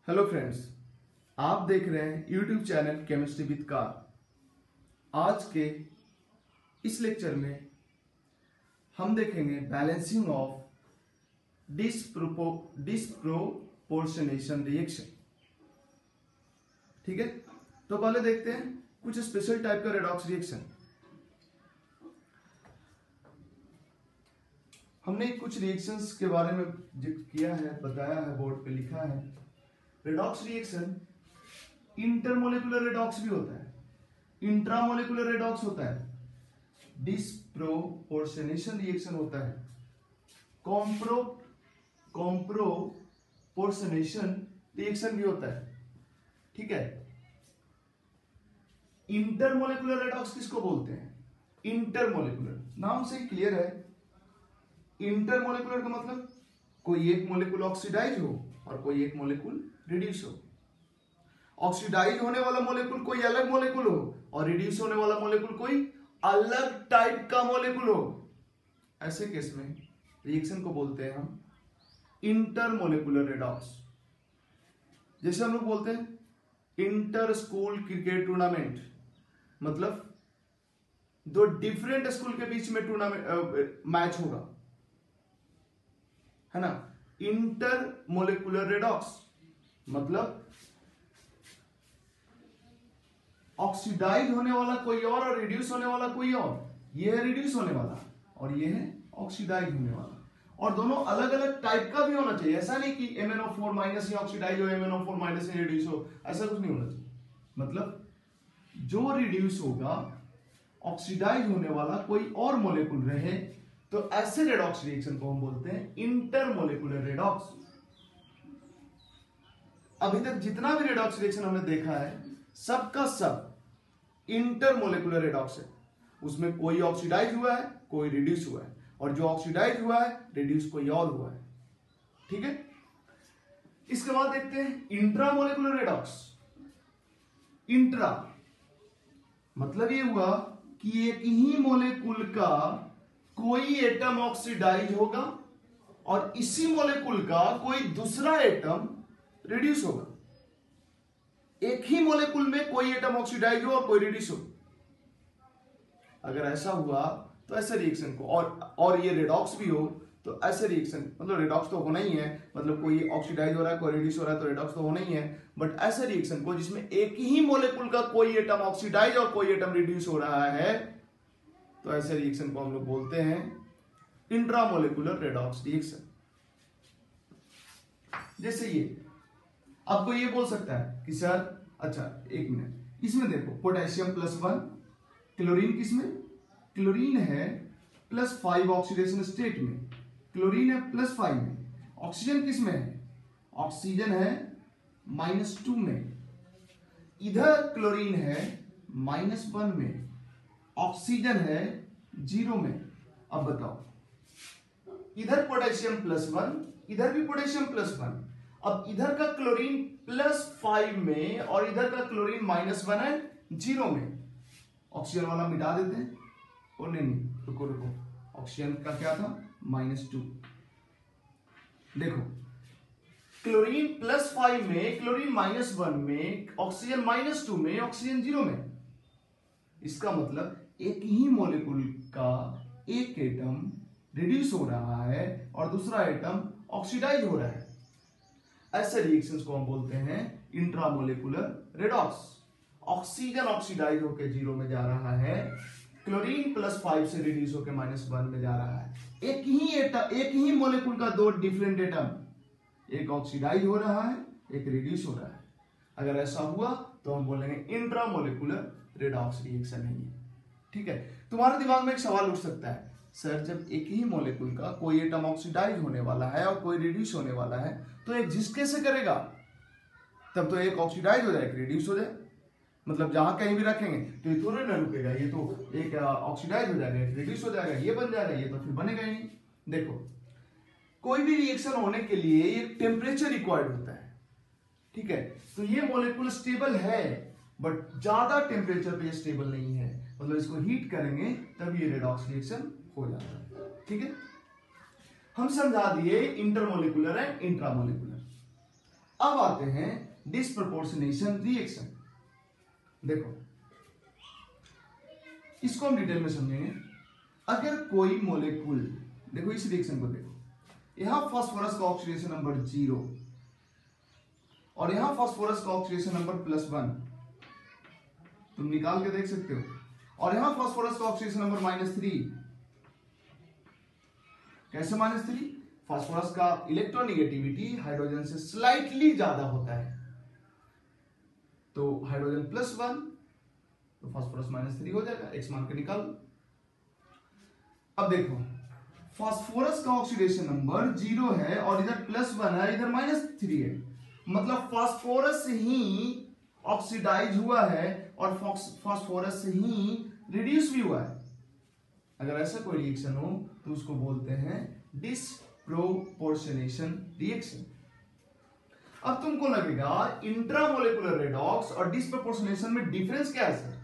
Hello friends, आप देख रहे हैं YouTube channel chemistry with car. आज के इस लेक्चर में हम देखेंगे बैलेंसिंग ऑफ डिस्प्रोपोर्शनेशन रिएक्शन। ठीक है, तो पहले देखते हैं कुछ स्पेशल टाइप का रेडॉक्स रिएक्शन। हमने कुछ रिएक्शंस के बारे में जिक्र किया है, बताया है, बोर्ड पे लिखा है। रेडॉक्स रिएक्शन इंटरमोलिकुलर रेडॉक्स भी होता है, इंट्रामोलिकुलर रेडॉक्स होता है, डिस्प्रोपोर्शनेशन रिएक्शन होता है, कॉम्प्रोपोर्शनेशन रिएक्शन भी होता है। ठीक है, इंटरमोलिकुलर रेडॉक्स किसको बोलते हैं? इंटरमोलिकुलर नाम से ही क्लियर है। इंटरमोलिकुलर का मतलब कोई एक मोलिक्यूल ऑक्सीडाइज हो और कोई एक मोलिक्यूल रिड्यूस हो। ऑक्सीडाइज होने वाला मोलिक्यूल कोई अलग मोलिक्यूल हो और रिड्यूस होने वाला मोलिक्यूल कोई अलग टाइप का मोलिक्यूल हो। ऐसे केस में रिएक्शन को बोलते हैं हम इंटरमोलिकुलर रेडॉक्स। जैसे हम लोग बोलते हैं इंटर स्कूल क्रिकेट टूर्नामेंट, मतलब दो डिफरेंट स्कूल के बीच में टूर्नामेंट मैच होगा, है ना। इंटरमोलिकुलर रेडॉक्स मतलब ऑक्सीडाइज होने वाला कोई और रिड्यूस होने वाला कोई और। ये है रिड्यूस होने वाला और ये है ऑक्सीडाइज होने वाला, और दोनों अलग अलग टाइप का भी होना चाहिए। ऐसा नहीं कि MnO4 माइनस ही ऑक्सीडाइज हो, MnO4 माइनस ही रिड्यूस हो, ऐसा कुछ नहीं होना चाहिए। मतलब जो रिड्यूस होगा, ऑक्सीडाइज होने वाला कोई और मोलिक्यूल रहे, तो ऐसे रेडॉक्स रिएक्शन को हम बोलते हैं इंटरमोलिकुलर रेडॉक्स। अभी तक जितना भी रेडॉक्स रिएक्शन हमने देखा है, सबका सब इंटरमोलिकुलर रेडॉक्स है। उसमें कोई ऑक्सीडाइज हुआ है, कोई रिड्यूस हुआ है, और जो ऑक्सीडाइज हुआ है रिड्यूस कोई और हुआ है। ठीक है, इसके बाद देखते हैं इंट्रामोलिकुलर रेडॉक्स। इंट्रा मतलब ये हुआ कि एक ही मोलिक्यूल का कोई एटम ऑक्सीडाइज होगा और इसी मोलिक्यूल का कोई दूसरा एटम रिड्यूस होगा। एक ही मोलिक्यूल में कोई एटम ऑक्सीडाइज हो और कोई रिड्यूस हो। अगर ऐसा हुआ तो ऐसे रिएक्शन को, और ये रेडॉक्स भी हो तो ऐसे रिएक्शन, मतलब रेडॉक्स तो होना ही है, मतलब कोई ऑक्सीडाइज हो रहा है कोई रिड्यूस हो रहा है तो रेडॉक्स तो होना ही है। बट ऐसे रिएक्शन को जिसमें एक ही मोलिक्यूल का कोई एटम ऑक्सीडाइज और कोई एटम रिड्यूस हो रहा है, तो ऐसे रिएक्शन को हम लोग बोलते हैं इंट्रामोलिकुलर रेडॉक्स रिएक्शन। जैसे ये आपको ये बोल सकता है कि सर, अच्छा एक मिनट, इसमें देखो पोटेशियम +1, क्लोरीन किसमें? क्लोरीन है +5 ऑक्सीडेशन स्टेट में, क्लोरीन है +5 में। ऑक्सीजन किसमें है? ऑक्सीजन है -2 में। इधर क्लोरीन है -1 में, ऑक्सीजन है 0 में। अब बताओ, इधर पोटेशियम +1, इधर भी पोटेशियम +1। अब इधर का क्लोरीन +5 में और इधर का क्लोरीन -1 है 0 में। ऑक्सीजन वाला मिटा देते हैं। और नहीं, रुको, ऑक्सीजन का क्या था? -2। देखो, क्लोरीन +5 में, क्लोरीन -1 में, ऑक्सीजन -2 में, ऑक्सीजन 0 में। इसका मतलब एक ही मॉलिक्यूल का एक एटम रिड्यूस हो रहा है और दूसरा एटम ऑक्सीडाइज हो रहा है। ऐसे रिएक्शंस को हम बोलते हैं इंट्रामोलिकुलर रेडॉक्स। ऑक्सीजन ऑक्सीडाइज होकर 0 में जा रहा है, क्लोरीन +5 से रिड्यूस होकर -1 में जा रहा है। एक ही मॉलिक्यूल का दो डिफरेंट एटम, एक ऑक्सीडाइज हो रहा है, एक रिड्यूस हो रहा है। अगर ऐसा हुआ तो हम बोलेंगे इंट्रामोलिकुलर रेडॉक्स रिएक्शन है ये। ठीक है, तुम्हारे दिमाग में एक सवाल उठ सकता है, सर जब एक ही मॉलिक्यूल का कोई एटम ऑक्सीडाइज होने वाला है और कोई रिड्यूस होने वाला है, तो एग्जिस्ट कैसे करेगा? तब तो एक ऑक्सीडाइज हो जाए, एक रिड्यूस हो जाए। मतलब जहां कहीं भी रखेंगे तो ये थोड़ा ना रुकेगा, ये तो एक ऑक्सीडाइज हो जाएगा, एक रिड्यूस हो जाएगा, ये बन जाएगा, ये तो फिर बनेगा ही नहीं। देखो, कोई भी रिएक्शन होने के लिए एक टेम्परेचर रिक्वायर्ड होता है। ठीक है, तो ये मॉलिक्यूल स्टेबल है, बट ज्यादा टेम्परेचर पे स्टेबल नहीं है। मतलब इसको हीट करेंगे तब ये रेडॉक्स रिएक्शन हो जाता है। ठीक है, हम समझा दिए इंटरमोलिकुलर है इंट्रामोलिकुलर। अब आते हैं डिस्प्रपोर्शनेशन रिएक्शन। देखो इसको हम डिटेल में समझेंगे। अगर कोई मोलेकुल, देखो इस रिएक्शन को देखो, यहां फास्फोरस का ऑक्सीडेशन नंबर 0 और यहां फास्फोरस का ऑक्सीडेशन नंबर +1, तुम निकाल के देख सकते हो, और यहां फास्फोरस का ऑक्सीडेशन नंबर -3। कैसे -3? फास्फोरस का इलेक्ट्रोनेगेटिविटी हाइड्रोजन से स्लाइटली ज्यादा होता है, तो हाइड्रोजन +1 तो फास्फोरस -3 हो जाएगा, x मान के निकालो। अब देखो फास्फोरस का ऑक्सीडेशन नंबर 0 है और इधर +1 है, इधर -3 है, मतलब फास्फोरस ही ऑक्सीडाइज हुआ है और फास्फोरस ही रिड्यूस भी हुआ है। अगर ऐसा कोई रिएक्शन हो तो उसको बोलते हैं डिस्प्रोपोर्शनेशन रिएक्शन। अब तुमको लगेगा इंट्रामोलेकुलर रेडॉक्स और डिस्प्रोपोर्शनेशन में डिफरेंस क्या है सर?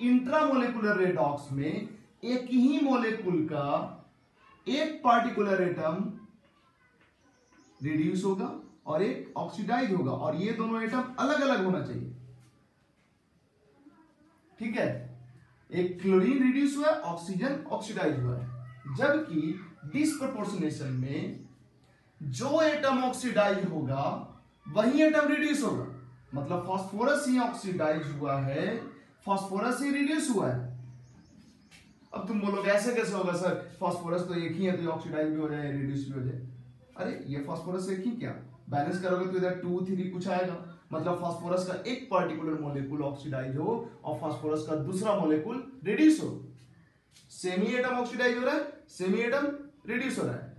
इंट्रामोलेकुलर रेडॉक्स में एक ही मोलेकुल का एक पार्टिकुलर एटम रिड्यूस होगा और एक ऑक्सीडाइज होगा, और ये दोनों एटम अलग अलग होना चाहिए, ठीक है। एक क्लोरीन रिड्यूस हुआ है, ऑक्सीजन ऑक्सीडाइज हुआ है, जबकि डिस्प्रोपोर्शनेशन में जो एटम ऑक्सीडाइज होगा वही एटम रिड्यूस होगा, मतलब फास्फोरस ही ऑक्सीडाइज हुआ है, फास्फोरस ही रिड्यूस हुआ है। अब तुम बोलोगे ऐसे कैसे होगा सर, फास्फोरस तो एक ही है तो ऑक्सीडाइज भी हो जाए रिड्यूस भी हो जाए। अरे ये फास्फोरस एक ही क्या, बैलेंस करोगे तो इधर 2 3 कुछ आएगा, मतलब फास्फोरस का एक पर्टिकुलर मोलेकुल ऑक्सीडाइज हो और फास्फोरस का दूसरा मोलेकुल रिड्यूस हो, सेमी एटम ऑक्सीडाइज हो रहा है, सेमी एटम रिड्यूस हो रहा है,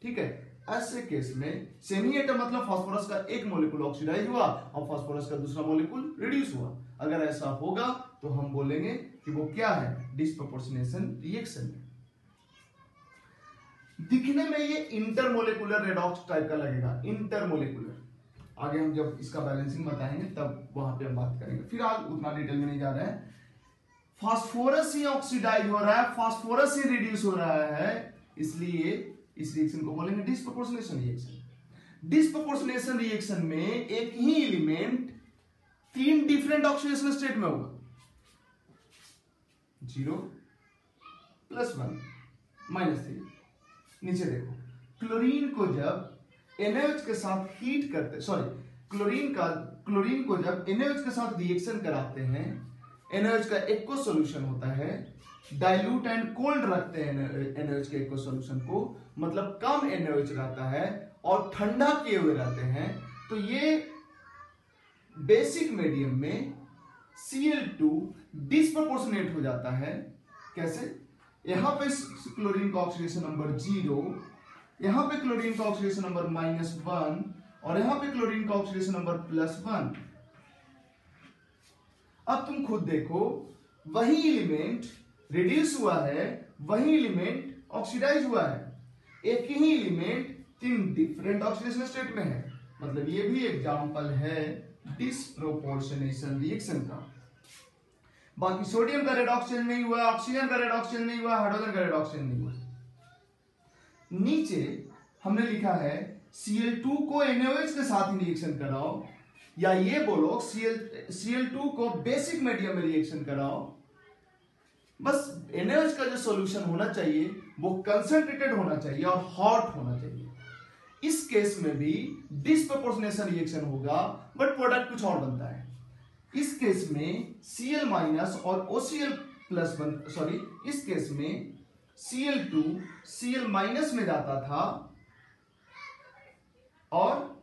ठीक है। ऐसे केस में सेमी एटम मतलब फास्फोरस का एक मोलेकुल ऑक्सीडाइज हुआ और फास्फोरस का दूसरा मोलेकुल रिड्यूस हुआ। अगर ऐसा होगा तो हम बोलेंगे कि वो क्या है, डिस्प्रोपोर्शनेशन रिएक्शन। दिखने में ये इंटरमोलेकुलर रेडॉक्स टाइप का लगेगा, इंटरमोलेकुलर। आगे हम जब इसका बैलेंसिंग बताएंगे तब वहां पे हम बात करेंगे, फिलहाल उतना डिटेल में नहीं जा रहे हैं। फास्फोरस ही ऑक्सीडाइज हो रहा है, फास्फोरस ही रिड्यूस हो रहा है, इसलिए इस रिएक्शन को बोलेंगे डिस्प्रोपोर्शनेशन रिएक्शन। डिस्प्रोपोर्शनेशन रिएक्शन में एक ही एलिमेंट 3 डिफरेंट ऑक्सीडेशन स्टेट में होगा, 0 +1 -3। नीचे देखो, क्लोरीन को जब NaOH के साथ हीट करते, क्लोरीन को जब NaOH के साथ रिएक्शन कराते हैं, NaOH का एक्वस सॉल्यूशन होता है, डाइल्यूट एंड कोल्ड रखते हैं NaOH के एक्वस सॉल्यूशन को, मतलब कम NaOH रहता है और ठंडा किए हुए रहते हैं, तो ये बेसिक मीडियम में Cl2 डिस्प्रोपोर्शनेट हो जाता है। कैसे? यहां पे क्लोरीन का ऑक्सीडेशन नंबर 0, यहां पे क्लोरीन का ऑक्सीडेशन नंबर -1 और यहां पे क्लोरीन का ऑक्सीडेशन नंबर +1। अब तुम खुद देखो, वही एलिमेंट रिड्यूस हुआ है, वही एलिमेंट ऑक्सीडाइज हुआ है, एक ही एलिमेंट 3 डिफरेंट ऑक्सीडेशन स्टेट में है, मतलब ये भी एग्जांपल है डिस्प्रोपोर्शनेशन रिएक्शन का। बाकी सोडियम का रेडॉक्स चेंज नहीं हुआ, ऑक्सीजन का रेडॉक्स चेंज नहीं हुआ, हाइड्रोजन का रेडॉक्स चेंज नहीं हुआ। नीचे हमने लिखा है Cl2 को NaOH के साथ ही रिएक्शन कराओ, या ये बोलो Cl2 को बेसिक मीडियम में रिएक्शन कराओ। बस NaOH का जो सॉल्यूशन होना चाहिए वो कंसंट्रेटेड होना चाहिए और हॉट होना चाहिए। इस केस में भी डिस्प्रोपोर्शनेशन रिएक्शन होगा, बट प्रोडक्ट कुछ और बनता है। इस केस में Cl- और OCl+, इस केस में Cl2 Cl- में जाता था और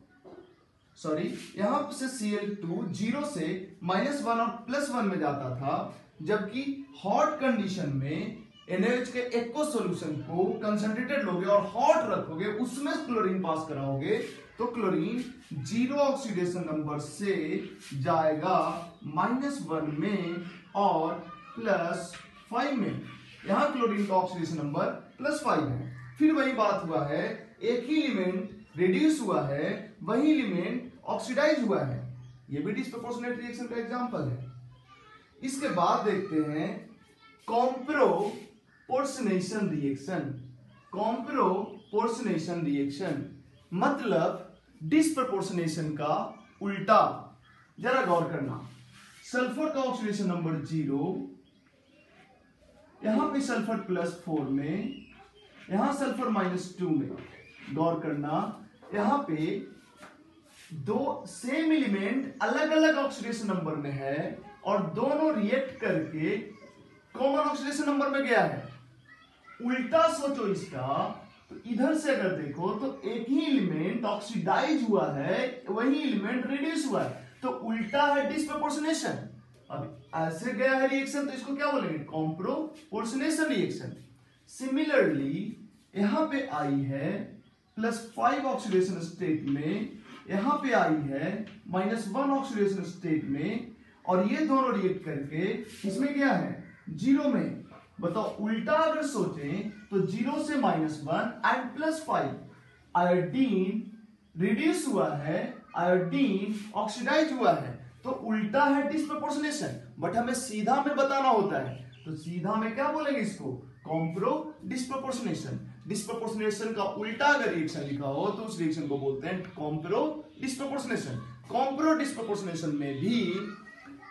यहां से Cl2 0 से -1 और +1 में जाता था, जबकि हॉट कंडीशन में NaOH के एक्वस सॉल्यूशन को कंसंट्रेटेड लोगे और हॉट रखोगे, उसमें क्लोरीन पास कराओगे, तो क्लोरीन 0 ऑक्सीडेशन नंबर से जाएगा -1 में और +5 में। यहां क्लोरीन का ऑक्सीडेशन नंबर +5 है। फिर वही बात हुआ है, एक ही एलिमेंट रिड्यूस हुआ है, वही एलिमेंट ऑक्सीडाइज हुआ है, ये भी डिस्प्रोपोर्शनेट रिएक्शन का एग्जांपल है। इसके बाद देखते हैं कॉम्प्रोपोर्शनेशन रिएक्शन। मतलब डिस्प्रपोर्शनेशन का उल्टा। जरा गौर करना, सल्फर का ऑक्सीडेशन नंबर 0, यहां पे सल्फर +4 में, यहां सल्फर -2 में। गौर करना, यहां पे दो सेम एलिमेंट अलग अलग ऑक्सीडेशन नंबर में है और दोनों रिएक्ट करके कॉमन ऑक्सीडेशन नंबर में गया है। उल्टा सोचो इसका, तो इधर से अगर देखो तो एक ही एलिमेंट ऑक्सीडाइज हुआ है, वही एलिमेंट रिड्यूस हुआ है, तो उल्टा है डिस्प्रपोर्शनेशन। अब ऐसे गया है रिएक्शन, तो इसको क्या बोलेंगे? कॉम्प्रोपोर्शनेशन रिएक्शन। सिमिलरली यहां पे आई है +5 ऑक्सीडेशन स्टेट में, यहां पे आई है -1 ऑक्सीडेशन स्टेट में, और ये दोनों रिएक्ट करके इसमें क्या है? 0 में। बताओ, उल्टा अगर सोचें तो 0 से -1 एंड +5, आयोडीन रिड्यूस हुआ है, आयोडीन ऑक्सीडाइज हुआ है, तो उल्टा है डिस्प्रपोर्शनेशन। बट हमें सीधा में बताना होता है, तो सीधा में क्या बोलेंगे इसको? कॉम्प्रो डिस्प्रपोर्शनेशन। डिस्प्रपोर्शनेशन का उल्टा अगर रिएक्शन लिखा हो तो उस रिएक्शन को बोलते हैं कॉम्प्रो डिस्प्रपोर्शनेशन। कॉम्प्रो डिस्प्रपोर्शनेशन में भी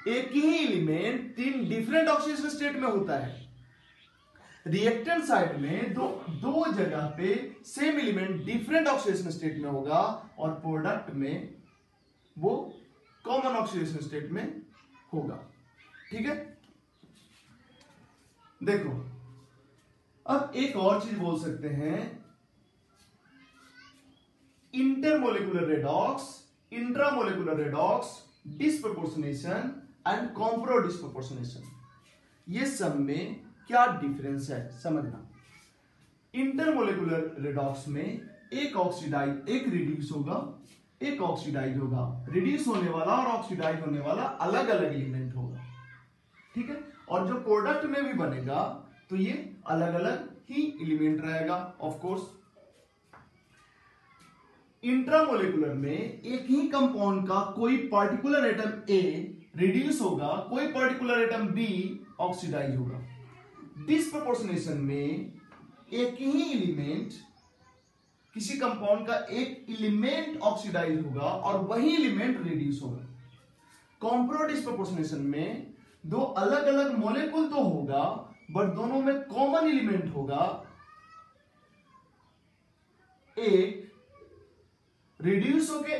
एक ही एलिमेंट 3 डिफरेंट ऑक्सीडेशन स्टेट में होता है। रिएक्टेंट साइड में दो जगह पे same element different oxidation state में होगा, और प्रोडक्ट में वो कॉमन ऑक्सीडेशन स्टेट में होगा। ठीक है, देखो अब एक और चीज बोल सकते हैं, intermolecular redox, intramolecular redox, disproportionation and compro disproportionation. ये सब में क्या डिफरेंस है समझना। इंटरमोलिकुलर रेडॉक्स में एक ऑक्सीडाइज, एक रिड्यूस होगा, एक ऑक्सीडाइज होगा। रिड्यूस होने वाला और ऑक्सीडाइज होने वाला अलग अलग एलिमेंट होगा। ठीक है, और जो प्रोडक्ट में भी बनेगा तो ये अलग अलग ही एलिमेंट रहेगा ऑफ कोर्स। इंट्रामोलिकुलर में एक ही कंपाउंड का कोई पर्टिकुलर एटम ए रिड्यूस होगा, कोई पर्टिकुलर एटम बी ऑक्सीडाइज होगा। डिस्प्रपोर्शनेशन में एक ही एलिमेंट, किसी कंपाउंड का एक एलिमेंट ऑक्सीडाइज होगा और वही एलिमेंट रिड्यूस होगा। कॉम्प्रो डिस्प्रपोर्शनेशन में दो अलग अलग मॉलिक्यूल तो होगा, बट दोनों में कॉमन एलिमेंट होगा। एक रिड्यूस होके,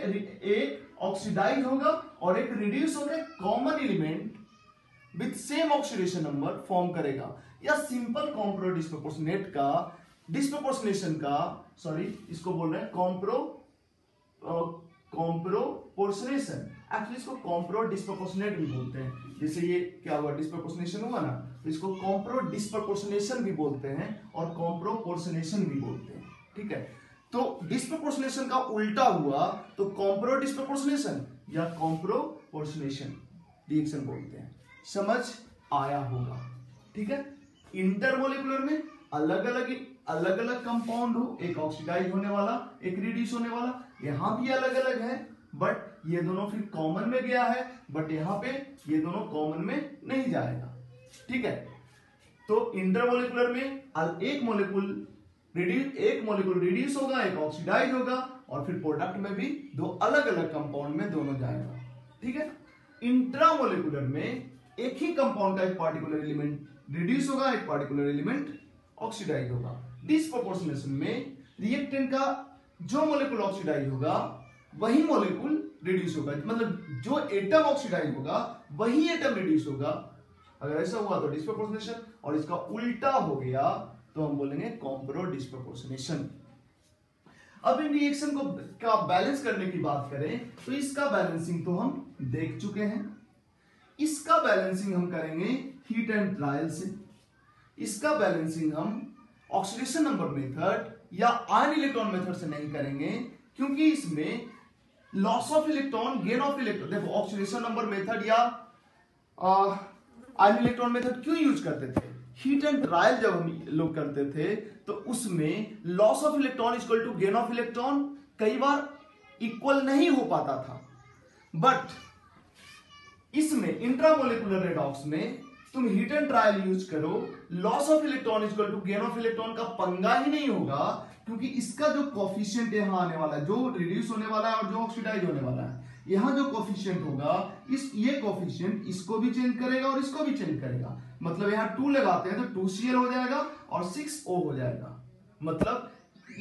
एक ऑक्सीडाइज होगा और एक रिड्यूस होके common element with same oxidation number form करेगा। या सिंपल कॉम्प्रो डिस्प्रपोर्शनेट का, डिस्प्रपोर्शनेशन का, सॉरी इसको बोल रहे हैं कॉम्प्रोपोर्शनेशन। एक्चुअली इसको कॉम्प्रो डिस्प्रपोर्शनेट भी बोलते हैं। जैसे ये क्या हुआ, डिस्प्रपोर्शनेशन हुआ ना, तो इसको कॉम्प्रो डिस्प्रपोर्शनेशन भी बोलते हैं और कॉम्प्रोपोर्शनेशन भी बोलते हैं। ठीक है, तो डिस्प्रपोर्शनेशन का उल्टा हुआ तो कॉम्प्रो डिस्प्रपोर्शनेशन या कॉम्प्रोपोर्शनेशन रिएक्शन बोलते हैं। समझ आया होगा? ठीक है, इंटरमोलिकुलर में अलग अलग कंपाउंड हो, एक ऑक्सीडाइज होने वाला, एक रिड्यूस होने वाला, यहां भी अलग अलग है, बट ये दोनों फिर कॉमन में गया है, बट यहां पे ये दोनों कॉमन में नहीं जाएगा। ठीक है, तो इंटरमोलिकुलर में एक मोलिक्यूल रिड्यूस होगा, एक ऑक्सीडाइज होगा, और फिर प्रोडक्ट में भी दो अलग अलग कंपाउंड में दोनों जाएगा। ठीक है, इंट्रामोलिकुलर में एक ही कंपाउंड का एक पार्टिकुलर एलिमेंट रिड्यूस होगा, एक पार्टिकुलर एलिमेंट ऑक्सीडाइज होगा। डिस्प्रपोर्शनेशन में रिएक्टेंट का जो मॉलिक्यूल ऑक्सीडाइज होगा वही मॉलिक्यूल रिड्यूस होगा, मतलब जो एटम ऑक्सीडाइज होगा वही एटम रिड्यूस होगा। अगर ऐसा हुआ तो डिस्प्रपोर्शनेशन, और इसका उल्टा हो गया तो हम बोलेंगे कॉम्प्रो डिस्प्रपोर्शनेशन। अब इन रिएक्शन को का बैलेंस करने की बात करें तो इसका बैलेंसिंग तो हम देख चुके हैं। इसका बैलेंसिंग हम करेंगे हीट एंड ट्रायल से। इसका बैलेंसिंग हम ऑक्सीडेशन नंबर मेथड या आयन इलेक्ट्रॉन मेथड से नहीं करेंगे, क्योंकि इसमें loss of electron, gain of electron, देखो ऑक्सीडेशन नंबर मेथड या आयन इलेक्ट्रॉन मेथड क्यों यूज करते थे? हीट एंड ट्रायल जब हम लोग करते थे तो उसमें loss of electron equal to gain of electron कई बार इक्वल नहीं हो पाता था, बट इसमें इंट्रामोलिकुलर रेडॉक्स में तुम हीट एंड ट्रायल यूज करो, loss of electron equal to gain of electron का पंगा ही नहीं होगा, क्योंकि इसका जो कोफिशिएंट यहाँ आने वाला है, जो रिड्यूस होने वाला है और जो ऑक्सीडाइज होने वाला है, यहाँ जो कोफिशिएंट होगा ये कोफिशिएंट इसको भी चेंज करेगा और इसको भी चेंज करेगा। मतलब यहाँ 2 लगाते हैं तो 2Cl हो जाएगा और 6O हो जाएगा। मतलब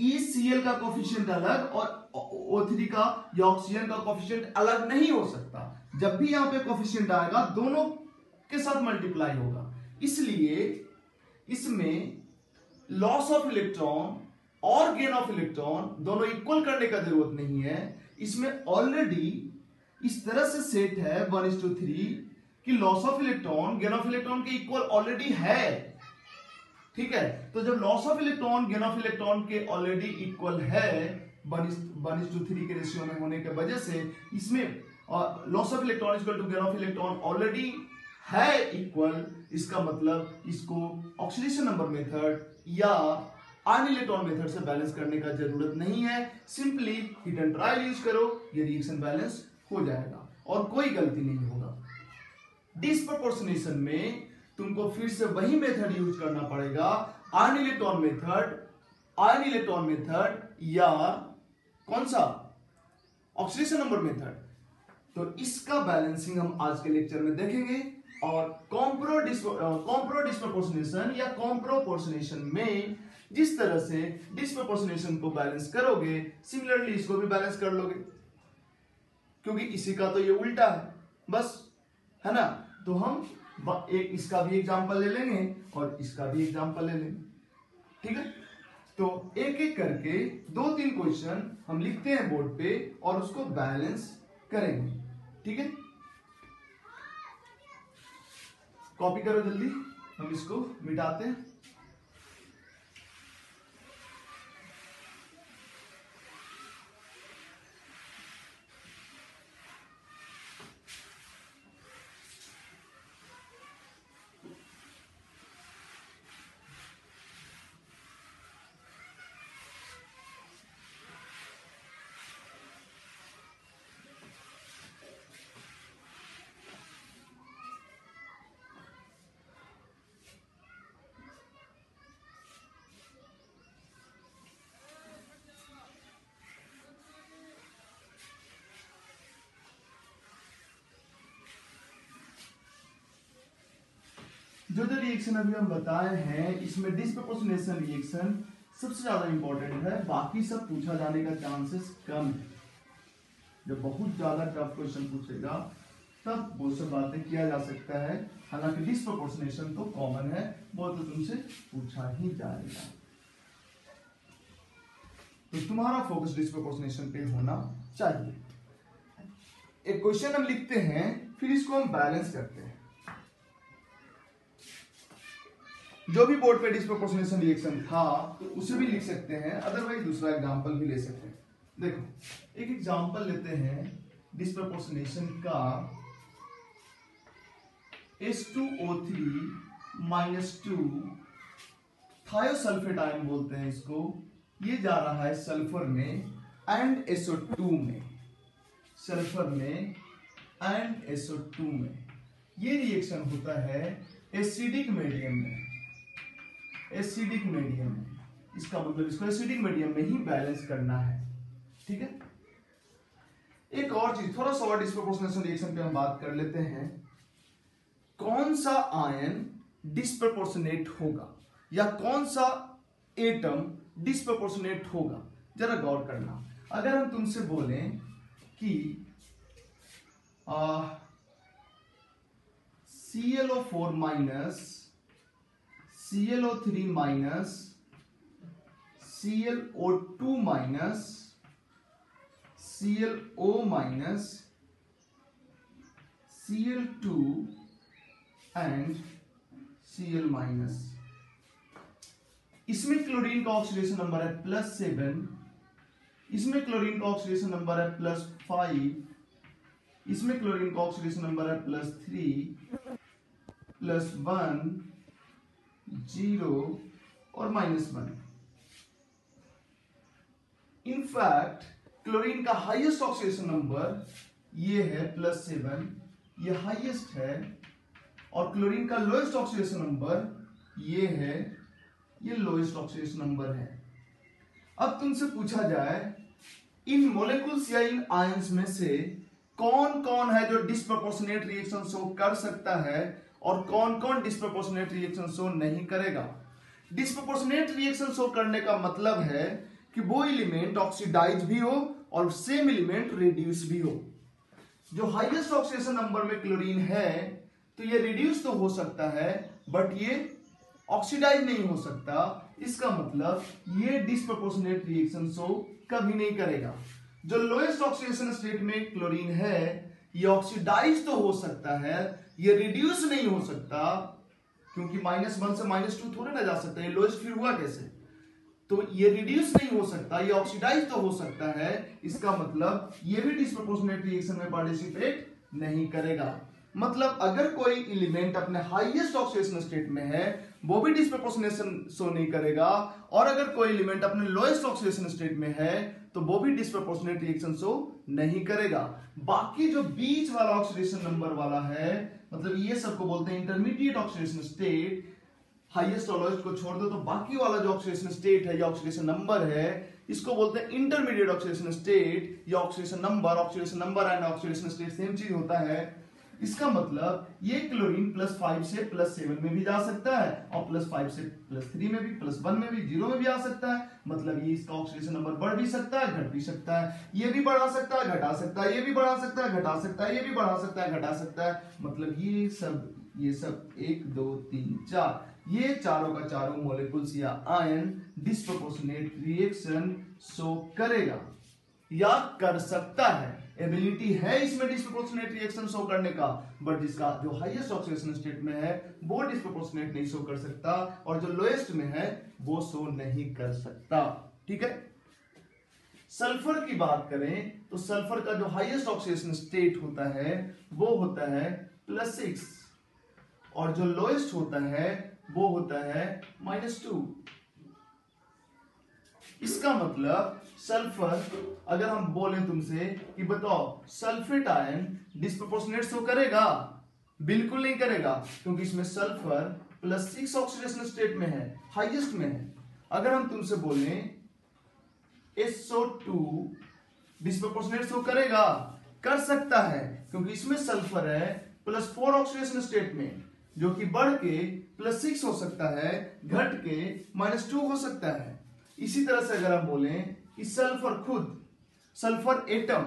ECl का कोफिशिएंट अलग और O3 का या ऑक्सीजन का कोफिशिएंट अलग नहीं हो सकता। जब भी यहाँ पे कोफिशिएंट आएगा दोनों के साथ मल्टीप्लाई होगा, इसलिए इसमें लॉस ऑफ इलेक्ट्रॉन और गेन ऑफ इलेक्ट्रॉन दोनों इक्वल करने का जरूरत नहीं है। इसमें ऑलरेडी इस तरह से सेट है 1:3 कि loss of electron gain of electron के इक्वल ऑलरेडी है। ठीक है, तो जब loss of electron gain of electron के ऑलरेडी इक्वल है 1:3 के रेशियो में होने के वजह से इसमें loss of electron equal to gain of electron already है इक्वल। इसका मतलब इसको ऑक्सीडेशन नंबर मेथड या आयन इलेक्ट्रॉन मेथड से बैलेंस करने का जरूरत नहीं है। Simply hit and trial use करो, ये रिएक्शन बैलेंस हो जाएगा और कोई गलती नहीं होगा। डिस्प्रपोर्शनेशन में तुमको फिर से वही मेथड यूज करना पड़ेगा, आयन इलेक्ट्रॉन मेथड या कौन सा ऑक्सीडेशन नंबर मेथड। तो इसका बैलेंसिंग हम आज के लेक्चर में देखेंगे। और कॉम्प्रो डिस्प्रपोर्शनेशन या कॉम्प्रोपोर्शनेशन में जिस तरह से डिस्प्रपोर्शनेशन को बैलेंस करोगे, सिमिलरली इसको भी बैलेंस कर लोगे, क्योंकि इसी का तो ये उल्टा है बस, है ना। तो हम एक इसका भी एग्जांपल ले लेंगे और इसका भी एग्जांपल ले लेंगे। ठीक है, तो एक एक करके 2-3 क्वेश्चन हम लिखते हैं बोर्ड पे और उसको बैलेंस करेंगे। ठीक है, कॉपी करो जल्दी, हम इसको मिटाते हैं। जो रिएक्शन अभी हम बताए हैं इसमें डिस्प्रपोर्शनेशन रिएक्शन सबसे ज्यादा इंपॉर्टेंट है, बाकी सब पूछा जाने का चांसेस कम है। जब बहुत ज्यादा टफ क्वेश्चन पूछेगा तब वो सब बातें किया जा सकता है, हालांकि डिस्प्रपोर्शनेशन तो कॉमन है, वो तो तुमसे पूछा ही जाएगा। तो तुम्हारा फोकस डिस्प्रपोर्शनेशन पे होना चाहिए। एक क्वेश्चन हम लिखते हैं, फिर इसको हम बैलेंस करते हैं। जो भी बोर्ड पे डिस्प्रपोर्शनेशन रिएक्शन था तो उसे भी लिख सकते हैं, अदरवाइज दूसरा एग्जांपल भी ले सकते हैं। देखो एक एग्जांपल लेते हैं डिस्प्रपोर्शनेशन का, H2O3 - 2 थायोसल्फेट आयन बोलते हैं इसको। ये जा रहा है सल्फर में एंड SO2 में, सल्फर में एंड SO2 में। ये रिएक्शन होता है एसिडिक मीडियम में, एसिडिक मीडियम में। इसका मतलब इसको एसिडिक मीडियम में ही बैलेंस करना है। ठीक है, एक और चीज, थोड़ा सा और डिस्प्रपोर्शनेशन रिएक्शन पे हम बात कर लेते हैं। कौन सा आयन डिस्प्रपोर्शनेट होगा या कौन सा एटम डिस्प्रपोर्शनेट होगा, जरा गौर करना। अगर हम तुमसे बोलें कि ClO4 minus ClO3 minus ClO2 minus ClO minus Cl2 and Cl minus, इसमें क्लोरीन का ऑक्सीडेशन नंबर है +7, इसमें क्लोरीन का ऑक्सीडेशन नंबर है +5, इसमें क्लोरीन का ऑक्सीडेशन नंबर है +3, +1, 0 और -1। इनफैक्ट क्लोरीन का हाईएस्ट ऑक्सीडेशन नंबर ये है +7, ये हाईएस्ट है, और क्लोरीन का लोएस्ट ऑक्सीडेशन नंबर ये है, ये लोएस्ट ऑक्सीडेशन नंबर है। अब तुमसे पूछा जाए इन मोलिक्यूल्स या इन आयंस में से कौन कौन है जो डिस्प्रोपोर्शनेट रिएक्शन शो कर सकता है और कौन कौन डिस्प्रोपोर्शनेट रिएक्शन शो नहीं करेगा। डिस्प्रोपोर्शनेट रिएक्शन शो करने का मतलब है कि वो एलिमेंट ऑक्सीडाइज भी हो और सेम एलिमेंट रिड्यूस भी हो। जो हाईएस्ट ऑक्सीडेशन नंबर में क्लोरीन है तो ये रिड्यूस तो हो सकता है बट ये ऑक्सीडाइज नहीं हो सकता। इसका मतलब ये डिस्प्रोपोर्शनेट रिएक्शन शो कभी नहीं करेगा। जो लोएस्ट ऑक्सीडेशन स्टेट में क्लोरीन है ये ऑक्सीडाइज तो हो सकता है, ये रिड्यूस नहीं हो सकता क्योंकि -1 से -2 थोड़े ना जा सकता है। ये लोएस्ट फिर हुआ कैसे? तो ये रिड्यूस नहीं हो सकता, ये ऑक्सीडाइज तो हो सकता है। इसका मतलब ये भी डिस्प्रोपोर्शनेट रिएक्शन में पार्टिसिपेट नहीं करेगा। मतलब अगर कोई एलिमेंट अपने हाईएस्ट ऑक्सीडेशन स्टेट में है वो भी डिस्प्रोपोर्शनेशन शो नहीं करेगा, और अगर कोई एलिमेंट अपने लोएस्ट ऑक्सीडेशन स्टेट में है तो वो भी डिस्प्रोपोर्शनेट रिएक्शन शो नहीं करेगा। बाकी जो बीच वाला ऑक्सीडेशन नंबर वाला है, मतलब ये सबको बोलते हैं इंटरमीडिएट ऑक्सीडेशन स्टेट। हाईएस्ट और लोएस्ट को छोड़ दो तो बाकी वाला जो ऑक्सीडेशन स्टेट है या ऑक्सीडेशन नंबर है इसको बोलते हैं इंटरमीडिएट ऑक्सीडेशन स्टेट या oxidation number. Oxidation number and oxidation state same चीज होता है। इसका मतलब ये क्लोरीन +5 से +7 में भी जा सकता है और +5 से +3 में भी, +1 में भी, 0 में भी आ सकता है। मतलब ये इसका ऑक्सीडेशन नंबर बढ़ भी सकता है, घट भी सकता है। ये भी बढ़ा सकता है, घटा सकता है, ये भी बढ़ा सकता है, घटा सकता है, ये भी बढ़ा सकता है, घटा सकता है। मतलब ये सब 1 2 3 4 ये चारों का चारों मॉलिक्यूल्स या आयन डिस्प्रोपोर्शनेट रिएक्शन शो करेगा या कर सकता है। एबिलिटी है इसमें डिस्प्रोपोर्शनेट रिएक्शन शो करने का, बट जिसका जो हाईएस्ट ऑक्सीडेशन स्टेट में है वो डिस्प्रोपोर्शनेट नहीं शो कर सकता और जो लोएस्ट में है वो शो नहीं कर सकता। ठीक है। सल्फर की बात करें तो सल्फर का जो हाईएस्ट ऑक्सीडेशन स्टेट होता है वो होता है +6 और जो लोएस्ट होता है वो होता है -2। इसका मतलब सल्फर, अगर हम बोलें तुमसे कि बताओ सल्फेट आयन डिस्प्रोपोर्शनेट शो करेगा? बिल्कुल नहीं करेगा, क्योंकि इसमें सल्फर +6 ऑक्सीडेशन स्टेट में है, हाईएस्ट में है। अगर हम तुमसे बोलें SO2 डिस्प्रोपोर्शनेट शो करेगा? कर सकता है, क्योंकि इसमें सल्फर है +4 ऑक्सीडेशन स्टेट में, जो कि बढ़ के +6 हो सकता है, घट के -2 हो सकता है। इसी तरह से अगर हम बोलें कि सल्फर खुद, सल्फर एटम,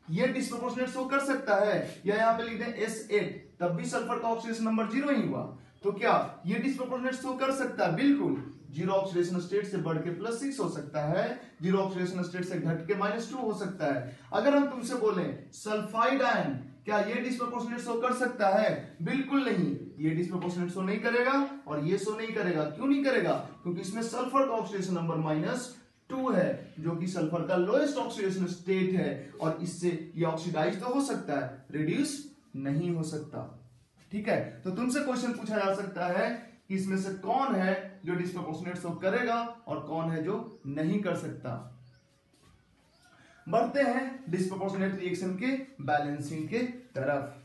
ये डिस्प्रोपोर्शनेट शो कर सकता है, या यहां पे लिख दें S8, तब भी सल्फर का ऑक्सीडेशन नंबर 0 ही हुआ, तो क्या ये डिस्प्रोपोर्शनेट शो कर सकता है? बिल्कुल। 0 ऑक्सीडेशन स्टेट से बढ़ के +6 हो सकता है, 0 ऑक्सीडेशन स्टेट से घट के -2 हो सकता है। अगर हम तुमसे बोले सल्फाइड आयन, क्या ये डिस्प्रोपोर्शनेट शो कर सकता है? बिल्कुल नहीं, ये डिस्प्रोपोर्शनेट शो नहीं करेगा और ये शो नहीं करेगा। क्यों नहीं करेगा? क्योंकि इसमें सल्फर का ऑक्सीडेशन नंबर -2 है, जो कि सल्फर का लोएस्ट ऑक्सीडेशन स्टेट है, और इससे ये ऑक्सीडाइज तो हो सकता है, रिड्यूस नहीं हो सकता। ठीक है। तो तुमसे क्वेश्चन पूछा जा सकता है कि इसमें से कौन है जो डिस्प्रोपोर्शनेट शो करेगा और कौन है जो नहीं कर सकता। बढ़ते हैं डिस्प्रोपोर्शनेट रिएक्शन के बैलेंसिंग के तरफ।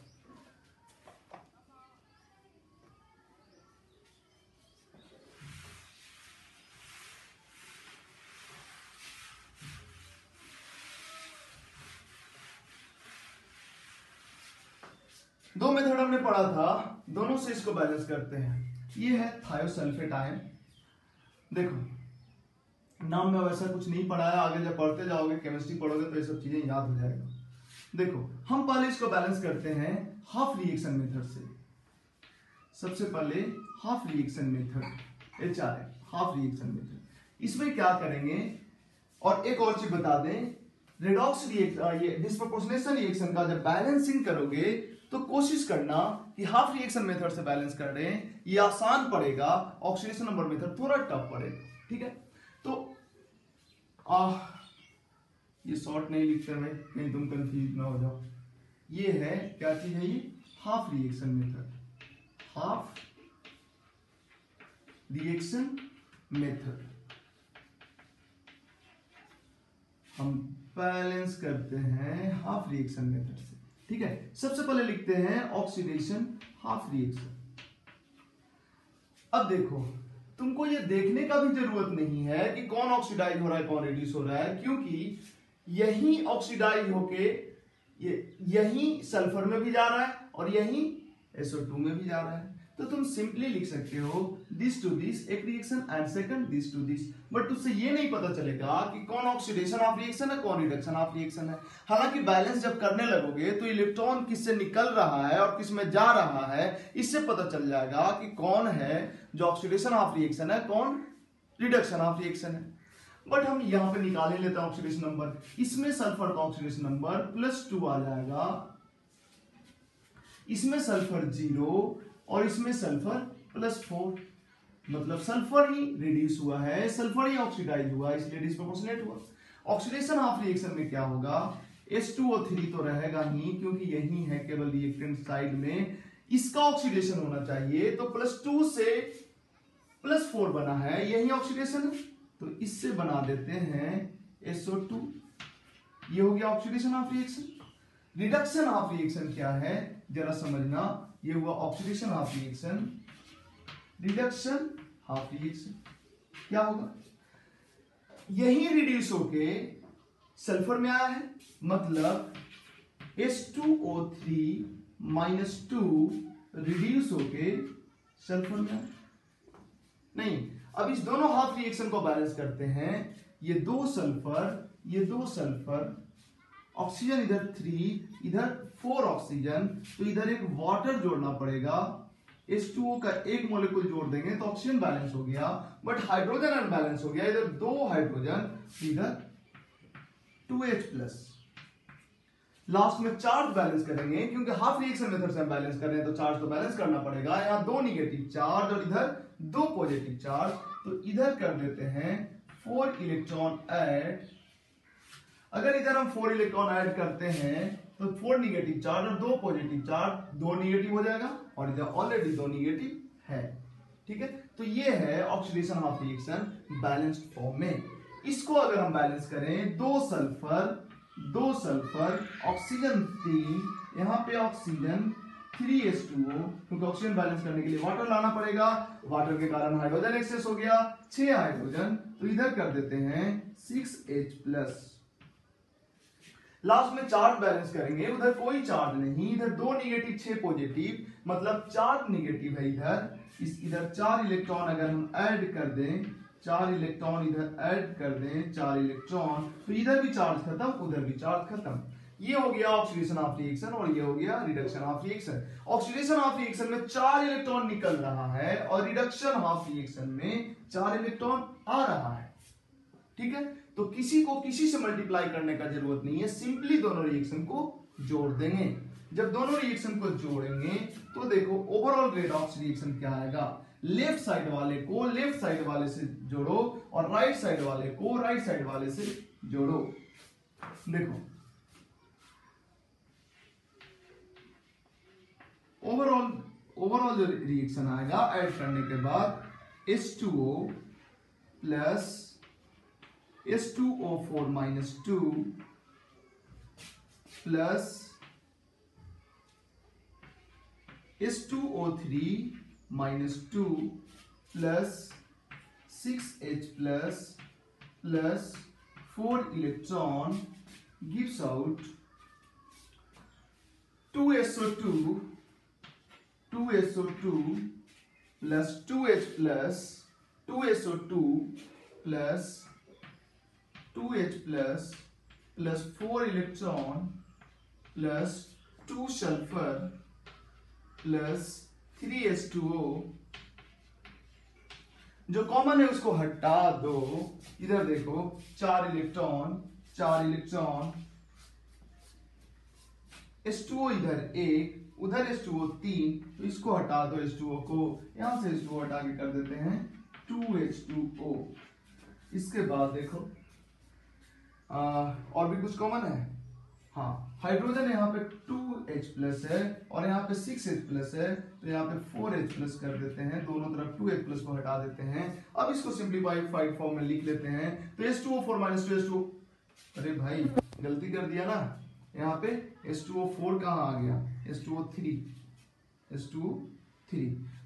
दो मेथड हमने पढ़ा था, दोनों से इसको बैलेंस करते हैं। ये है थायोसल्फेट आयन। देखो नाम में वैसा कुछ नहीं पढ़ाया, आगे जब पढ़ते जाओगे, केमिस्ट्री पढ़ोगे तो ये सब चीजें याद हो जाएगा। देखो हम पहले इसको बैलेंस करते हैं हाफ रिएक्शन मेथड से। सबसे पहले half reaction method, HRM, half reaction method. इसमें क्या करेंगे, और एक और चीज बता दें, रेडॉक्स रिएक्शन, ये डिस्प्रोपोर्शनेशन रिएक्शन का जब बैलेंसिंग करोगे तो कोशिश करना कि हाफ रिएक्शन मेथड से बैलेंस कर रहे हैं, ये आसान पड़ेगा, ऑक्सीडेशन नंबर मेथड थोड़ा टफ पड़ेगा। ठीक है। तो ये शॉर्ट नहीं लिखते भाई, कहीं तुम कंफ्यूज ना हो जाओ। ये है क्या चीज है, ये half reaction method, half reaction method. हम बैलेंस करते हैं हाफ रिएक्शन मेथड से। ठीक है। सबसे पहले लिखते हैं ऑक्सीडेशन हाफ रिएक्शन। अब देखो तुमको ये देखने का भी जरूरत नहीं है कि कौन ऑक्सीडाइज हो रहा है कौन रिड्यूस हो रहा है, क्योंकि यही ऑक्सीडाइज होके यही सल्फर में भी जा रहा है और यही SO2 में भी जा रहा है। तो तुम सिंपली लिख सकते हो दिस टू दिस एक reaction and second this to this, but तुझसे ये नहीं पता चलेगा कि कौन ऑक्सीडेशन ऑफ रिएक्शन है कौन रिडक्शन ऑफ रिएक्शन है। हालांकि बैलेंस जब करने लगोगे तो इलेक्ट्रॉन किससे निकल रहा है और किस में जा रहा है इससे पता चल जाएगा कि कौन है जो ऑक्सीडेशन ऑफ रिएक्शन है कौन रिडक्शन ऑफ रिएक्शन है। बट हम यहां पे निकाल ही लेते हैं ऑक्सीडेशन नंबर। इसमें सल्फर का ऑक्सीडेशन नंबर +2 आ जाएगा, इसमें सल्फर 0 और इसमें सल्फर +4, मतलब सल्फर ही रिड्यूस हुआ है, सल्फर ही ऑक्सीडाइज हुआ, इसलिए डिस्प्रोपोर्शनेट हुआ। ऑक्सीडेशन ऑफ रिएक्शन में क्या होगा, H2O3 तो रहेगा ही क्योंकि यही है केवल रिएक्टेंट साइड में, इसका ऑक्सीडेशन होना चाहिए तो +2 से +4 बना है, यही ऑक्सीडेशन है तो इससे बना देते हैं SO2, ये हो गया oxidation of reaction. Reduction of reaction क्या है जरा समझना, ये हुआ oxidation of reaction, reduction of reaction क्या होगा, यही रिड्यूस होके सल्फर में आया है, मतलब H2O3 -2 रिड्यूस होके सल्फर में आया। नहीं, अब इस दोनों हाफ रिएक्शन को बैलेंस करते हैं, ये दो सल्फर ऑक्सीजन इधर 3 इधर 4 ऑक्सीजन, तो इधर एक वाटर जोड़ना पड़ेगा, H2O का एक मॉलिक्यूल जोड़ देंगे तो ऑक्सीजन बैलेंस हो गया, बट हाइड्रोजन अनबैलेंस हो गया, इधर 2 हाइड्रोजन इधर 2H+। लास्ट में चार्ज बैलेंस करेंगे क्योंकि हाफ रिएक्शन मेथड से हम बैलेंस कर रहे हैं तो चार्ज तो बैलेंस करना पड़ेगा। यहाँ 2 निगेटिव चार्ज और इधर 2 पॉजिटिव चार्ज, तो इधर कर देते हैं 4 इलेक्ट्रॉन ऐड। अगर इधर हम 4 इलेक्ट्रॉन ऐड करते हैं तो 4 निगेटिव चार्ज और 2 पॉजिटिव चार्ज 2 निगेटिव हो जाएगा और इधर ऑलरेडी 2 निगेटिव है। ठीक है, तो ये है oxidation of reaction balanced form में। इसको अगर हम बैलेंस करें, 2 सल्फर ऑक्सीजन 3, यहाँ पे ऑक्सीजन 3H2O, क्योंकि ऑक्सीजन बैलेंस करने के लिए वाटर लाना पड़ेगा, वाटर के कारण हाइड्रोजन एक्सेस हो गया 6 हाइड्रोजन, तो इधर कर देते हैं 6H+। लास्ट में चार्ज बैलेंस करेंगे, उधर कोई चार्ज नहीं, इधर 2 निगेटिव 6 पॉजिटिव, मतलब 4 निगेटिव है इधर 4 इलेक्ट्रॉन अगर हम ऐड कर दें, 4 इलेक्ट्रॉन इधर ऐड कर दें, 4 इलेक्ट्रॉन, तो इधर भी चार्ज खत्म उधर भी चार्ज खत्म। ये हो गया ऑक्सीडेशन ऑफ रिएक्शन और ये हो गया reduction of reaction. Oxidation of reaction में 4 इलेक्ट्रॉन निकल रहा है और रिडक्शन ऑफ रिएक्शन में 4 इलेक्ट्रॉन आ रहा है। ठीक है, तो किसी को किसी से मल्टीप्लाई करने का जरूरत नहीं है, सिंपली दोनों रिएक्शन को जोड़ देंगे। जब दोनों रिएक्शन को जोड़ेंगे तो देखो ओवरऑल रेट ऑफ रिएक्शन क्या आएगा, लेफ्ट साइड वाले को लेफ्ट साइड वाले से जोड़ो और राइट साइड वाले को राइट साइड वाले से जोड़ो। देखो ओवरऑल जो रिएक्शन आएगा ऐड करने के बाद H2O plus H2O4 -2 plus H2O3 -2 plus 6H plus 4 electron gives out 2SO2 plus 2H plus 2SO2 plus 2H plus 4 electron plus 2 sulfur plus 3H2O, जो कॉमन है उसको हटा दो। इधर देखो 4 इलेक्ट्रॉन H2O इधर 1 उधर H2O 3, तो इसको हटा दो, H2O को यहां से H2O हटा के कर देते हैं 2H2O। इसके बाद देखो और भी कुछ कॉमन है, हाँ हाइड्रोजन यहाँ पे 2H+ है और यहाँ पे 6H+ है, तो यहाँ पे 4H+ कर देते हैं, दोनों तरफ 2H+ को हटा देते हैं। अब इसको सिंप्लीफाइड फॉर्म में लिख लेते हैं, तो H2O4 - 2H2O, अरे भाई गलती कर दिया ना, यहाँ पे H2O4 कहाँ आ गया, H2O3,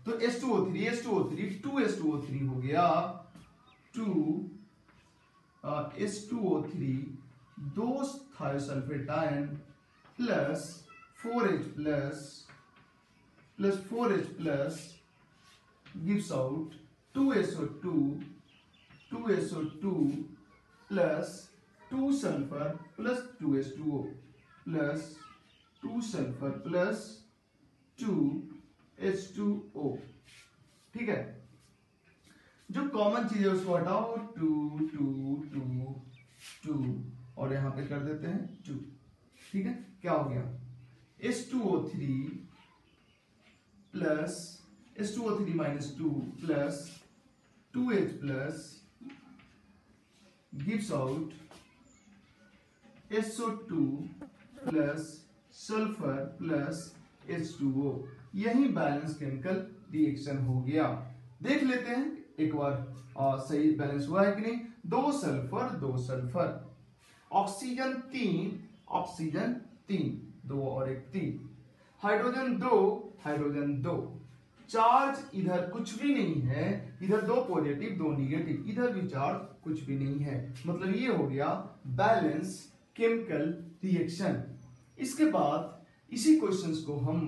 तो H2O3 2H2O3 हो गया, 2H2O3 दो thiosulphate plus 4H plus gives out 2SO2 plus 2 sulphur plus 2H2O plus 2 sulphur plus 2H2O। ठीक है, जो कॉमन चीज है उसको हटाओ, 2 और यहां पे कर देते हैं 2। ठीक है, क्या हो गया, H2O3 minus 2 plus 2H plus gives out SO2 plus sulphur plus H2O। यही बैलेंस केमिकल रिएक्शन हो गया। देख लेते हैं एक बार सही बैलेंस हुआ है कि नहीं। 2 सल्फर, ऑक्सीजन 3, 2 और 1 3, हाइड्रोजन 2। चार्ज इधर कुछ भी नहीं है, इधर 2 पॉजिटिव 2 निगेटिव, इधर भी चार्ज कुछ भी नहीं है। मतलब ये हो गया बैलेंस केमिकल रिएक्शन। इसके बाद इसी क्वेश्चंस को हम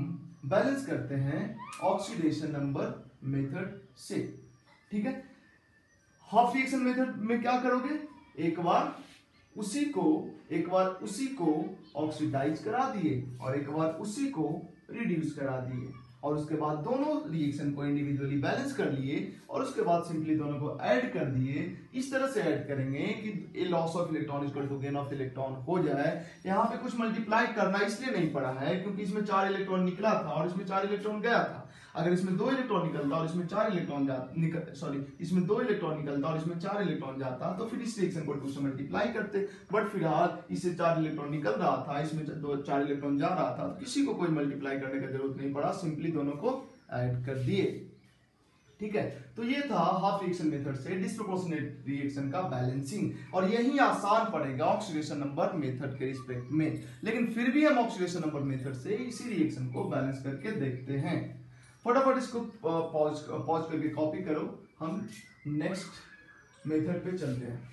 बैलेंस करते हैं ऑक्सीडेशन नंबर मेथड से। ठीक है, हाफ रिएक्शन मेथड में क्या करोगे, एक बार उसी को ऑक्सीडाइज करा दिए और एक बार उसी को रिड्यूस करा दिए और उसके बाद दोनों रिएक्शन को इंडिविजुअली बैलेंस कर लिए और उसके बाद सिंपली दोनों को ऐड कर दिए। इस तरह से ऐड करेंगे कि loss of electron equal to gain of electron हो जाए। यहाँ पे कुछ मल्टीप्लाई करना इसलिए नहीं पड़ा है क्योंकि इसमें 4 इलेक्ट्रॉन निकला था और इसमें 4 इलेक्ट्रॉन गया था। अगर इसमें 2 इलेक्ट्रॉन निकलता और इसमें 4 इलेक्ट्रॉन इसमें 2 इलेक्ट्रॉन निकलता और इसमें 4 इलेक्ट्रॉन जाता तो फिर इस रिएक्शन को 2 से मल्टीप्लाई करते। बट फिलहाल इससे 4 इलेक्ट्रॉन निकल रहा था, इसमें 4 इलेक्ट्रॉन जा रहा था, तो किसी को कोई मल्टीप्लाई करने का जरूरत नहीं पड़ा, सिंपली दोनों को ऐड कर दिए। ठीक है, तो ये था हाफ रिएक्शन मेथड से डिस्प्रोपोर्शनेट रिएक्शन का बैलेंसिंग और यही आसान पड़ेगा ऑक्सीडेशन नंबर मेथड के रिस्पेक्ट में। लेकिन फिर भी हम ऑक्सीडेशन नंबर मेथड से इसी रिएक्शन को बैलेंस करके देखते हैं। फटाफट इसको पॉज करके कॉपी करो, हम नेक्स्ट मेथड पे चलते हैं।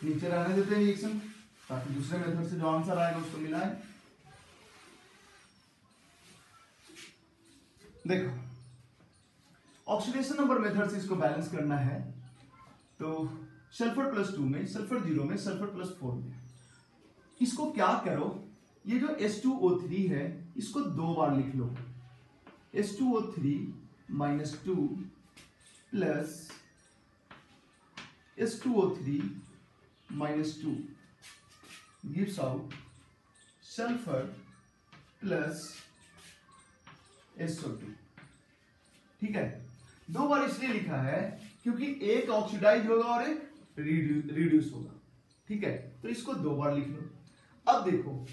नीचे रहने देते हैं रिएक्शन ताकि दूसरे मेथड से जो आंसर आएगा उसको मिलाएं। देखो, ऑक्सीडेशन नंबर मेथड से इसको बैलेंस करना है तो सल्फर +2 में, सल्फर 0 में, सल्फर +4 में इसको क्या करो, ये जो H2O3 है इसको 2 बार लिख लो। H2O3 - 2 plus H2O3 -2 gives out sulphur plus SO2। ठीक है, 2 बार इसलिए लिखा है क्योंकि एक ऑक्सीडाइज होगा और एक रिड्यूस होगा। ठीक है, तो इसको 2 बार लिख लो। अब देखो,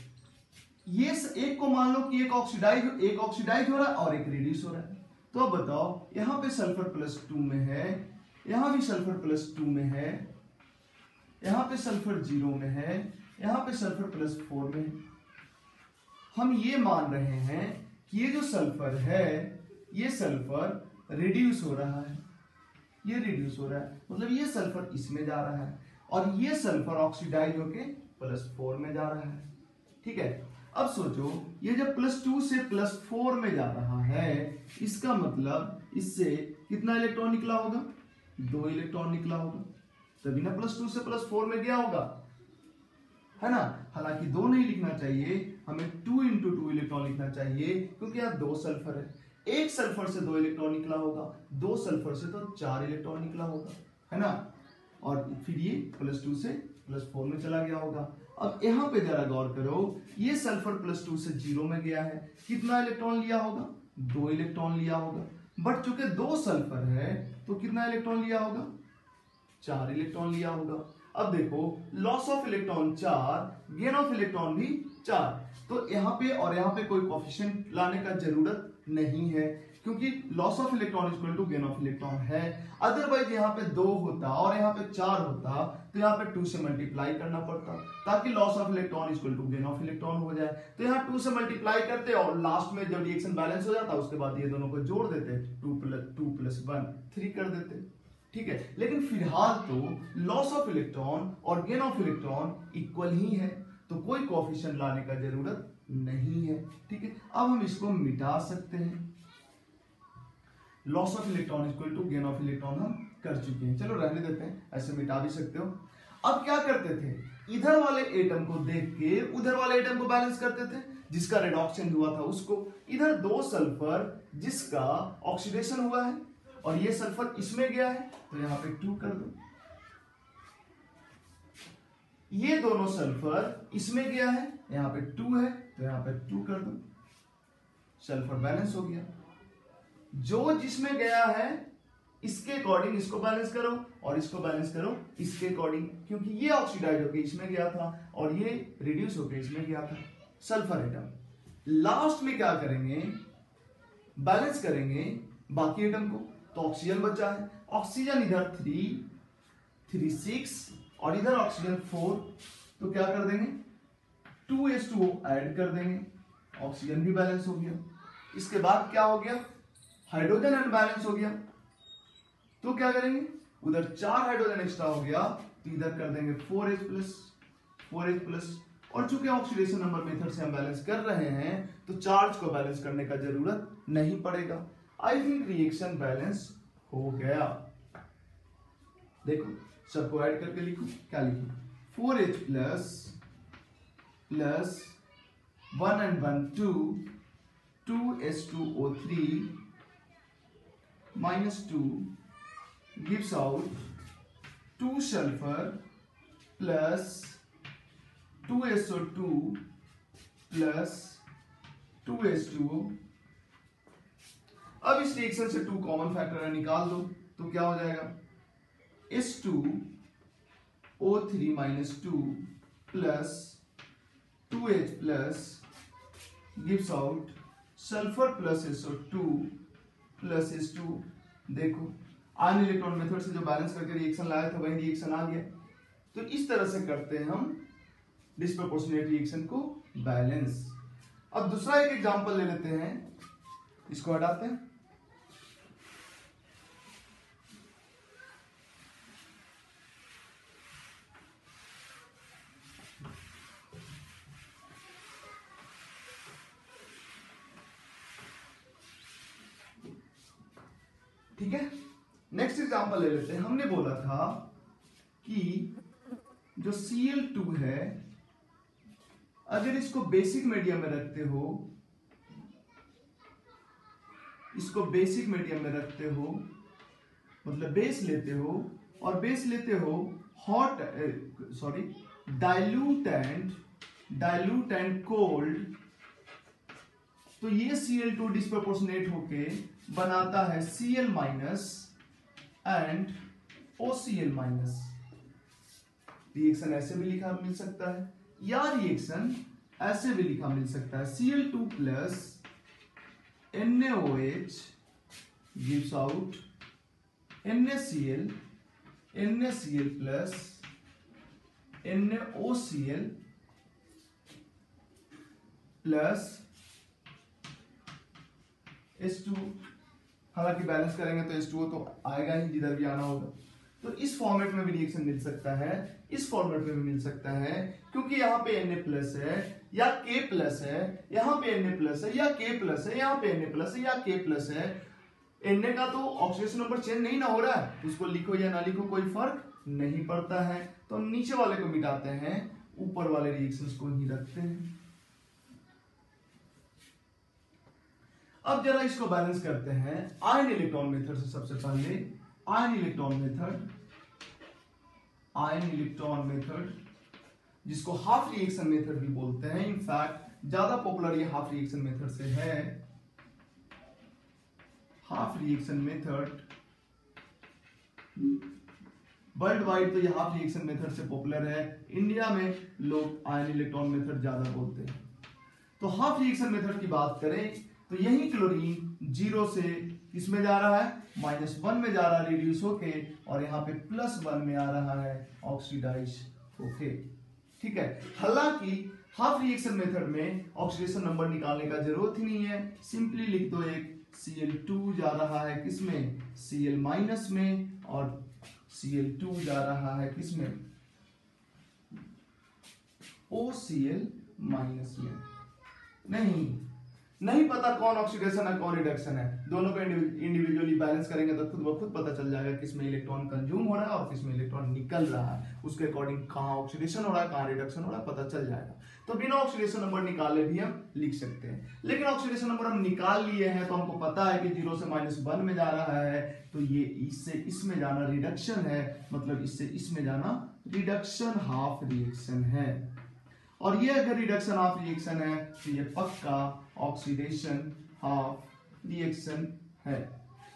ये एक को मान लो कि एक ऑक्सीडाइज हो रहा है और एक रिड्यूस हो रहा है। तो अब बताओ, यहां पे सल्फर +2 में है, यहां भी सल्फर +2 में है, यहां पे सल्फर 0 में है, यहां पे सल्फर +4 में है। हम ये मान रहे हैं कि ये जो सल्फर है ये सल्फर रिड्यूस हो रहा है, ये रिड्यूस हो रहा है, मतलब ये सल्फर इसमें जा रहा है और ये सल्फर ऑक्सीडाइज होके +4 में जा रहा है। ठीक है, अब सोचो, ये जब +2 से +4 में जा रहा है इसका मतलब इससे कितना इलेक्ट्रॉन निकला होगा, 2 इलेक्ट्रॉन निकला होगा, तभी ना +2 से +4 में गया होगा, है ना। हालांकि 2 नहीं लिखना चाहिए, हमें 2 × 2 इलेक्ट्रॉन लिखना चाहिए क्योंकि यहाँ 2 सल्फर है। एक सल्फर से 2 इलेक्ट्रॉन निकला होगा, 2 सल्फर से तो 4 इलेक्ट्रॉन निकला होगा, है ना। और फिर ये +2 से +4 में चला गया होगा। अब यहाँ पे जरा गौर करो, ये सल्फर +2 से 0 में गया है, कितना इलेक्ट्रॉन लिया होगा, 2 इलेक्ट्रॉन लिया होगा। बट चूंकि 2 सल्फर है तो कितना इलेक्ट्रॉन लिया होगा, 4 इलेक्ट्रॉन लिया होगा। अब देखो, loss of electron 4, gain of electron भी 4, तो यहाँ पे और यहाँ पे कोई कोफिशिएंट लाने का जरूरत नहीं है। क्योंकि loss of electron equal to gain of electron है। अदरवाइज यहाँ पे 2 होता और यहाँ पे 4 होता तो यहाँ पे 2 से मल्टीप्लाई करना पड़ता ताकि loss of electron equal to gain of electron हो जाए। तो यहाँ 2 से मल्टीप्लाई करते और लास्ट में जब रिएक्शन बैलेंस हो जाता उसके बाद ये दोनों को जोड़ देते, 2 + 1 3 कर देते, ठीक है। लेकिन फिलहाल तो लॉस ऑफ इलेक्ट्रॉन और गेन ऑफ इलेक्ट्रॉन इक्वल ही है, तो कोई कोएफिशिएंट लाने का जरूरत नहीं है, ठीक है। अब हम इसको मिटा सकते हैं, loss of electron equal to gain of electron हम कर चुके हैं, चलो रहने देते हैं, ऐसे मिटा भी सकते हो। अब क्या करते थे, इधर वाले एटम को देख के उधर वाले एटम को बैलेंस करते थे, जिसका रेडॉक्शन हुआ था उसको। इधर 2 सल्फर जिसका ऑक्सीडेशन हुआ है और ये सल्फर इसमें गया है तो यहां पे 2 कर दो। ये दोनों सल्फर इसमें गया है, यहां पे 2 है तो यहां पे 2 कर दो, सल्फर बैलेंस हो गया। जो जिसमें गया है इसके अकॉर्डिंग इसको बैलेंस करो और इसको बैलेंस करो इसके अकॉर्डिंग, क्योंकि ये ऑक्सीडाइज होकर इसमें गया था और ये रिड्यूस होकर इसमें गया था, सल्फर एटम। लास्ट में क्या करेंगे, बैलेंस करेंगे बाकी एटम को, तो ऑक्सीजन बचा है, ऑक्सीजन इधर 3 6 और इधर ऑक्सीजन 4, तो क्या कर देंगे 2s2 ऐड कर देंगे, ऑक्सीजन भी बैलेंस हो गया। इसके बाद क्या हो गया, हाइड्रोजन अनबैलेंस हो गया, तो क्या करेंगे, उधर 4 हाइड्रोजन एक्स्ट्रा हो गया तो इधर कर देंगे 4h+, और चूंकि ऑक्सीडेशन नंबर मेथड से हम बैलेंस कर रहे हैं तो चार्ज को बैलेंस करने का जरूरत नहीं पड़ेगा। आई थिंक रिएक्शन बैलेंस हो गया। देखो सबको ऐड करके लिखो, क्या लिखो 4h+ 1 and 1 2s2O3 -2 gives out 2 sulfur plus 2SO2 plus 2H2O। अब इस रिएक्शन से 2 कॉमन फैक्टर है, निकाल दो तो क्या हो जाएगा H2O3 -2 plus 2H plus gives out sulfur plus SO2 plus H2। देखो आयन इलेक्ट्रॉन मेथड से जो बैलेंस करके रिएक्शन लाया था वही रिएक्शन आ गया। तो इस तरह से करते हैं हम डिस्प्रोपोर्शनेट रिएक्शन को बैलेंस। अब दूसरा एक एग्जांपल ले लेते हैं, इसको हटाते हैं। ठीक है, नेक्स्ट एग्जांपल ले लेते हैं। हमने बोला था कि जो Cl2 है अगर इसको बेसिक मीडियम में रखते हो, इसको बेसिक मीडियम में रखते हो मतलब बेस लेते हो और बेस लेते हो हॉट डाइल्यूट एंड कोल्ड, तो ये Cl2 डिस्प्रोपोर्शनेट होके बनाता है Cl- एंड OCl-। रिएक्शन ऐसे भी लिखा मिल सकता है या रिएक्शन ऐसे भी लिखा मिल सकता है Cl2 plus NaOH gives out NaCl plus NaOCl plus H2। हालांकि बैलेंस करेंगे तो H2O तो आएगा ही जिधर भी आना होगा। तो इस फॉर्मेट में भी रिएक्शन मिल सकता है, इस फॉर्मेट में भी मिल सकता है, क्योंकि यहाँ पे Na+ है या K+ है, यहाँ पे Na+ है या K+ है, यहाँ पे Na+ है या K+ है। Na का तो ऑक्सीडेशन नंबर चेंज नहीं ना हो रहा है, उसको लिखो या ना लिखो कोई फर्क नहीं पड़ता है। तो नीचे वाले को मिटाते हैं, ऊपर वाले रिएक्शंस को ही रखते हैं। अब जरा इसको बैलेंस करते हैं आयन इलेक्ट्रॉन मेथड से। सबसे पहले आयन इलेक्ट्रॉन मेथड जिसको हाफ रिएक्शन मेथड भी बोलते हैं। इनफैक्ट ज्यादा पॉपुलर ये हाफ रिएक्शन मेथड से है। Half reaction method world wide तो ये हाफ रिएक्शन मेथड से पॉपुलर है, इंडिया में लोग आयन इलेक्ट्रॉन मेथड ज्यादा बोलते हैं। तो हाफ रिएक्शन मेथड की बात करें तो यही क्लोरीन 0 से किसमें जा रहा है, -1 में जा रहा है रिड्यूस होके, और यहाँ पे +1 में आ रहा है ऑक्सीडाइज होके। ठीक है, हालांकि हाफ रिएक्शन मेथड में ऑक्सीडेशन नंबर निकालने का जरूरत ही नहीं है, सिंपली लिख दो एक Cl2 जा रहा है किसमें, Cl- में, और Cl2 जा रहा है किसमें, OCl- में। नहीं पता कौन ऑक्सीडेशन है कौन रिडक्शन है, दोनों को इंडिविजुअली बैलेंस करेंगे तो खुद ब खुद पता चल जाएगा किसमें इलेक्ट्रॉन कंज्यूम हो रहा है और किसमें इलेक्ट्रॉन निकल रहा है, उसके अकॉर्डिंग कहाँ ऑक्सीडेशन हो रहा है कहाँ रिडक्शन हो रहा है पता चल जाएगा। तो बिना ऑक्सीडेशन नंबर निकाले भी हम लिख सकते हैं, लेकिन ऑक्सीडेशन नंबर हम निकाल लिए हैं तो हमको पता है कि 0 से -1 में जा रहा है, तो ये इससे इसमें जाना रिडक्शन है, मतलब इससे इसमें जाना रिडक्शन हाफ रिएक्शन है। और ये अगर रिडक्शन हाफ रिएक्शन है तो ये पक्का ऑक्सीडेशन हाफ रिएक्शन है।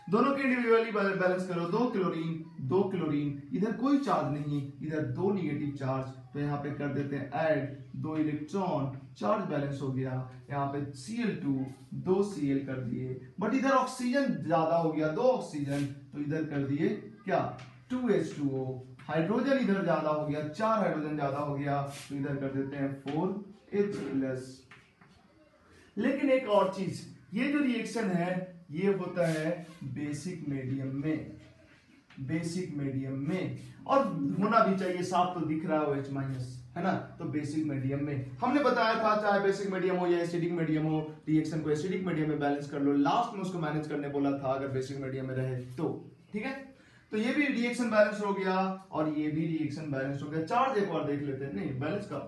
दोनों के इंडिविजुअली बैलेंस करो, 2 क्लोरीन, इधर कोई चार्ज नहीं, इधर 2 निगेटिव चार्ज, तो यहाँ पे कर देते हैं ऐड 2 इलेक्ट्रॉन, चार्ज बैलेंस हो गया। यहाँ पे Cl2 2 Cl कर दिए, बट इधर ऑक्सीजन ज्यादा हो गया 2 ऑक्सीजन, तो इधर कर दिए क्या 2H2O, हाइड्रोजन इधर ज्यादा हो गया 4 हाइड्रोजन ज्यादा हो गया, तो इधर कर देते हैं 4H+। लेकिन एक और चीज, ये जो रिएक्शन है ये होता है बेसिक मीडियम में, बेसिक मीडियम में, और होना भी चाहिए, साफ तो दिख रहा है OH- है ना, तो बेसिक मीडियम में। हमने बताया था चाहे बेसिक मीडियम हो या एसिडिक मीडियम हो, रिएक्शन को एसिडिक मीडियम में बैलेंस कर लो, लास्ट में उसको मैनेज करने बोला था अगर बेसिक मीडियम में रहे तो। ठीक है, तो ये भी रिएक्शन बैलेंस हो गया और ये भी रिएक्शन बैलेंस हो गया। चार्ज एक बार देख लेते हैं, नहीं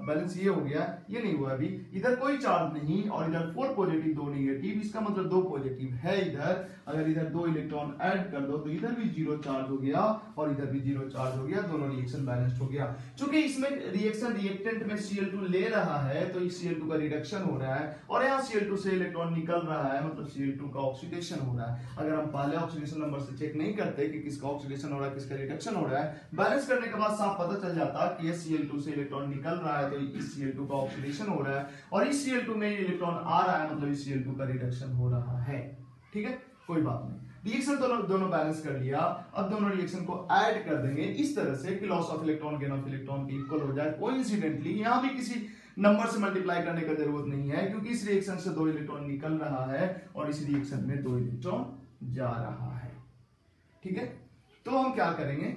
बैलेंस ये हो गया, ये नहीं हुआ अभी, इधर कोई चार्ज नहीं और इधर 4 पॉजिटिव 2 निगेटिव, इसका मतलब 2 पॉजिटिव है इधर। अगर इधर 2 इलेक्ट्रॉन ऐड कर दो तो इधर भी 0 चार्ज हो गया और इधर भी 0 चार्ज हो गया, दोनों रिएक्शन बैलेंस्ड हो गया। चूंकि इसमें रिएक्शन रिएक्टेंट में Cl2 ले रहा है तो इस Cl2 का रिडक्शन हो रहा है और यहाँ Cl2 से इलेक्ट्रॉन निकल रहा है, मतलब Cl2 का ऑक्सीडेशन हो रहा है। अगर हम पहले ऑक्सीडेशन नंबर से चेक नहीं करते कि किसका ऑक्सीडेशन हो रहा है किसका रिडक्शन हो रहा है, बैलेंस करने के बाद साफ पता चल जाता कि ये Cl2 से इलेक्ट्रॉन निकल रहा है तो इस Cl2 का ऑक्सीडेशन हो रहा है और इस Cl2 में इलेक्ट्रॉन आ रहा है, मतलब इस Cl2 का रिडक्शन हो रहा है। ठीक है, कोई बात नहीं, रिएक्शन दोनों बैलेंस कर लिया। अब दोनों रिएक्शन को ऐड कर देंगे इस तरह से कि loss of electron gain of electron के इक्वल हो जाए। कोइंसिडेंटली यहां भी किसी नंबर से मल्टीप्लाई करने का जरूरत नहीं है क्योंकि इस रिएक्शन से 2 इलेक्ट्रॉन निकल रहा है और इस रिएक्शन में 2 इलेक्ट्रॉन जा रहा है। ठीक है, तो हम क्या करेंगे,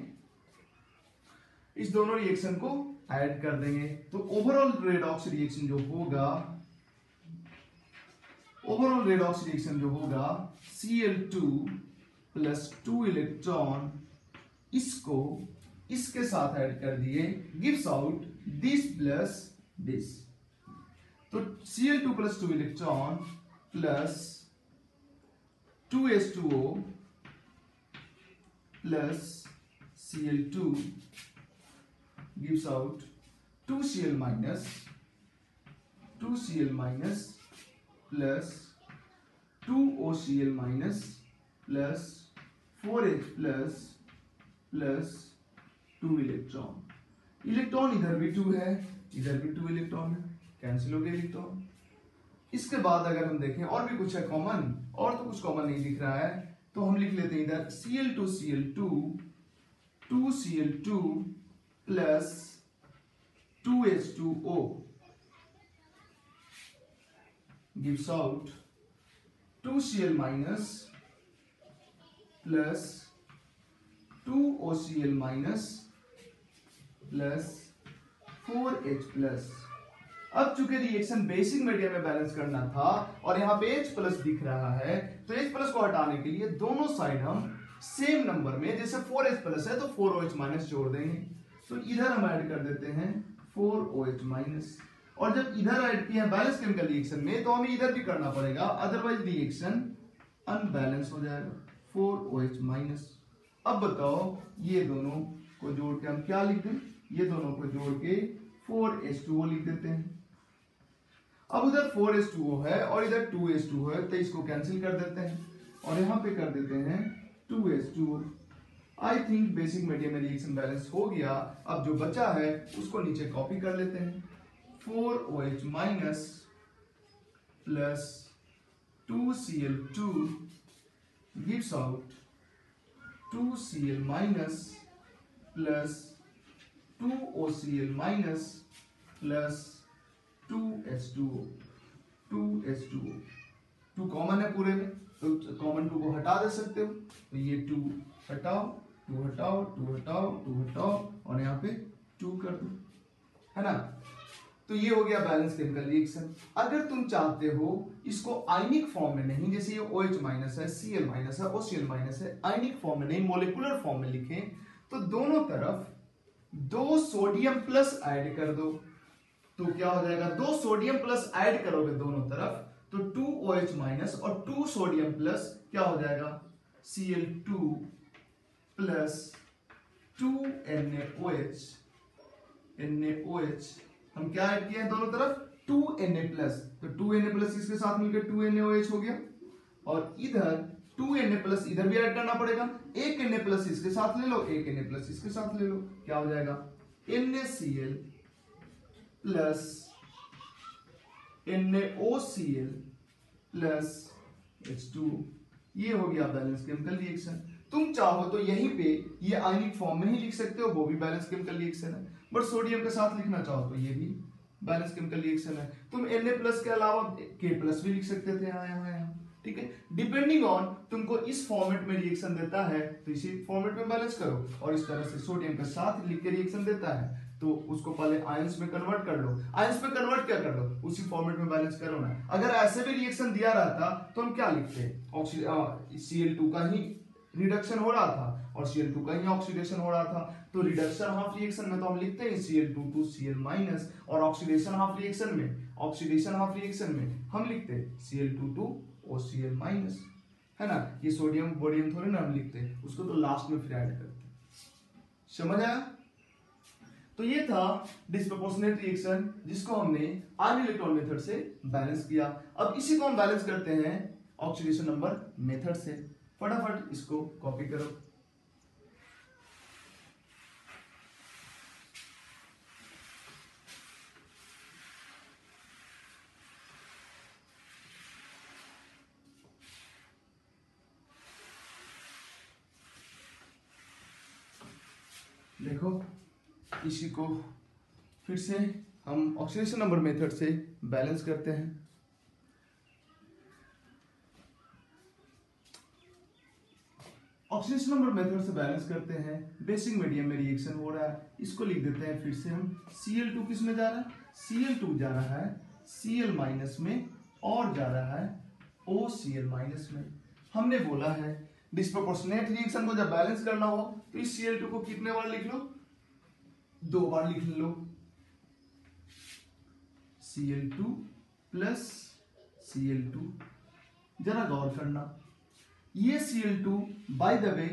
इस दोनों रिएक्शन को ऐड कर देंगे तो ओवरऑल रेडॉक्स रिएक्शन जो होगा, ओवरऑल रेडॉक्स रिएक्शन जो होगा Cl2 प्लस 2 इलेक्ट्रॉन, इसको इसके साथ ऐड कर दिए, gives out this plus this. तो Cl2 plus 2 electron plus 2H2O plus Cl2 gives out 2Cl minus plus 2OCl minus plus 4H plus 2 electron. Electron इधर भी 2 है इधर भी 2 इलेक्ट्रॉन है, कैंसिल हो गए इलेक्ट्रॉन। इसके बाद अगर हम देखें और भी कुछ है कॉमन, और तो कुछ कॉमन नहीं दिख रहा है तो हम लिख लेते हैं इधर Cl2 2Cl2 plus 2H2O gives out 2Cl minus plus 2OCl minus plus 4H plus। अब चूंकि रिएक्शन बेसिक मीडियम में बैलेंस करना था और यहाँ पे H प्लस दिख रहा है तो H प्लस को हटाने के लिए दोनों साइड हम सेम नंबर में, जैसे 4H प्लस है तो 4OH माइनस जोड़ देंगे, तो इधर हम ऐड कर देते हैं 4OH माइनस। और जब इधर ऐड किया बैलेंस केमिकल रिएक्शन में तो हमें इधर भी करना पड़ेगा, अदरवाइज रिएक्शन अनबैलेंस हो जाएगा, 4OH माइनस। अब बताओ ये दोनों को जोड़ के हम क्या लिख दें, ये दोनों को जोड़ के 4H2O लिख देते हैं। अब उधर 4H2O है और इधर 2H2O है तो इसको कैंसिल कर देते हैं और यहां पे कर देते हैं 2H2O। I think basic medium में रिएक्शन बैलेंस हो गया। अब जो बचा है उसको नीचे कॉपी कर लेते हैं, 4OH minus plus 2Cl2 gives out 2Cl minus plus 2OCl minus plus 2H2O 2 common है पूरे में, तो कॉमन 2 को हटा दे सकते हो, तो ये 2 हटाओ, 2 हटाओ, 2 हटाओ, 2 हटाओ और यहाँ पे 2 कर दो, है ना। तो ये हो गया बैलेंस केमिकल रिएक्शन। अगर तुम चाहते हो इसको आयनिक फॉर्म में नहीं, जैसे ये OH माइनस है, Cl माइनस है, OCl माइनस है, आयनिक फॉर्म में नहीं मोलिकुलर फॉर्म में लिखें, तो दोनों तरफ 2 सोडियम प्लस ऐड कर दो, तो क्या हो जाएगा, 2 सोडियम प्लस ऐड करोगे दोनों तरफ तो 2OH माइनस और 2 सोडियम प्लस क्या हो जाएगा, Cl2 प्लस 2NaOH। NaOH हम क्या ऐड किया है दोनों तरफ, 2Na प्लस, तो 2Na प्लस इसके साथ मिलकर 2NaOH हो गया, और इधर 2Na प्लस इधर भी ऐड करना पड़ेगा, एक Na प्लस इसके साथ ले लो, एक Na प्लस इसके साथ ले लो, क्या हो जाएगा NaCl plus NaOCl plus H2। ये हो गया बैलेंस केमिकल रिएक्शन। तुम चाहो तो यहीं पे ये आयनिक फॉर्म में ही लिख सकते हो, वो भी बैलेंस केमिकल रिएक्शन है, बट सोडियम के साथ लिखना चाहो तो ये भी बैलेंस केमिकल रिएक्शन है। तुम Na प्लस के अलावा K प्लस भी लिख सकते थे यहाँ, ठीक है, डिपेंडिंग ऑन तुमको इस फॉर्मेट में रिएक्शन देता है तो इसी फॉर्मेट में बैलेंस करो, और इस तरह से सोडियम के साथ लिख के रिएक्शन देता है तो उसको पहले आयंस में कन्वर्ट कर लो, आयंस में कन्वर्ट क्या कर लो, उसी फॉर्मेट में बैलेंस करो ना। अगर ऐसे भी रिएक्शन दिया रहता तो हम क्या लिखते, Cl2 का ही रिडक्शन हो रहा था और Cl2 का ही ऑक्सीडेशन हो रहा था, तो रिडक्शन हाफ रिएक्शन में तो हम लिखते हैं Cl2 to Cl माइनस, और ऑक्सीडेशन हाफ रिएक्शन में हम लिखते हैं Cl2 to OCl माइनस, है ना। ये सोडियम बोडियम थोड़े ना हम लिखते, उसको तो लास्ट में फिर ऐड करते। समझ आया। तो ये था डिस्प्रोपोर्शनेट रिएक्शन जिसको हमने आयन इलेक्ट्रॉन मेथड से बैलेंस किया। अब इसी को हम बैलेंस करते हैं ऑक्सीडेशन नंबर मेथड से। फटाफट इसको कॉपी करो। देखो इसी को फिर से हम ऑक्सीडेशन नंबर मेथड से बैलेंस करते हैं। ऑक्सीडेशन नंबर मेथड से बैलेंस करते हैं, बेसिक मीडियम में रिएक्शन हो रहा है, इसको लिख देते हैं फिर से हम। Cl2 किस में जा रहा है, Cl2 जा रहा है Cl माइनस में और जा रहा है OCl माइनस में। हमने बोला है डिस्प्रोपोर्शनेट रिएक्शन को जब बैलेंस करना हो तो इस Cl2 को कितने बार लिख लो, 2 बार लिख लो, Cl2 प्लस Cl2। जरा गौर करना, ये Cl2 by the way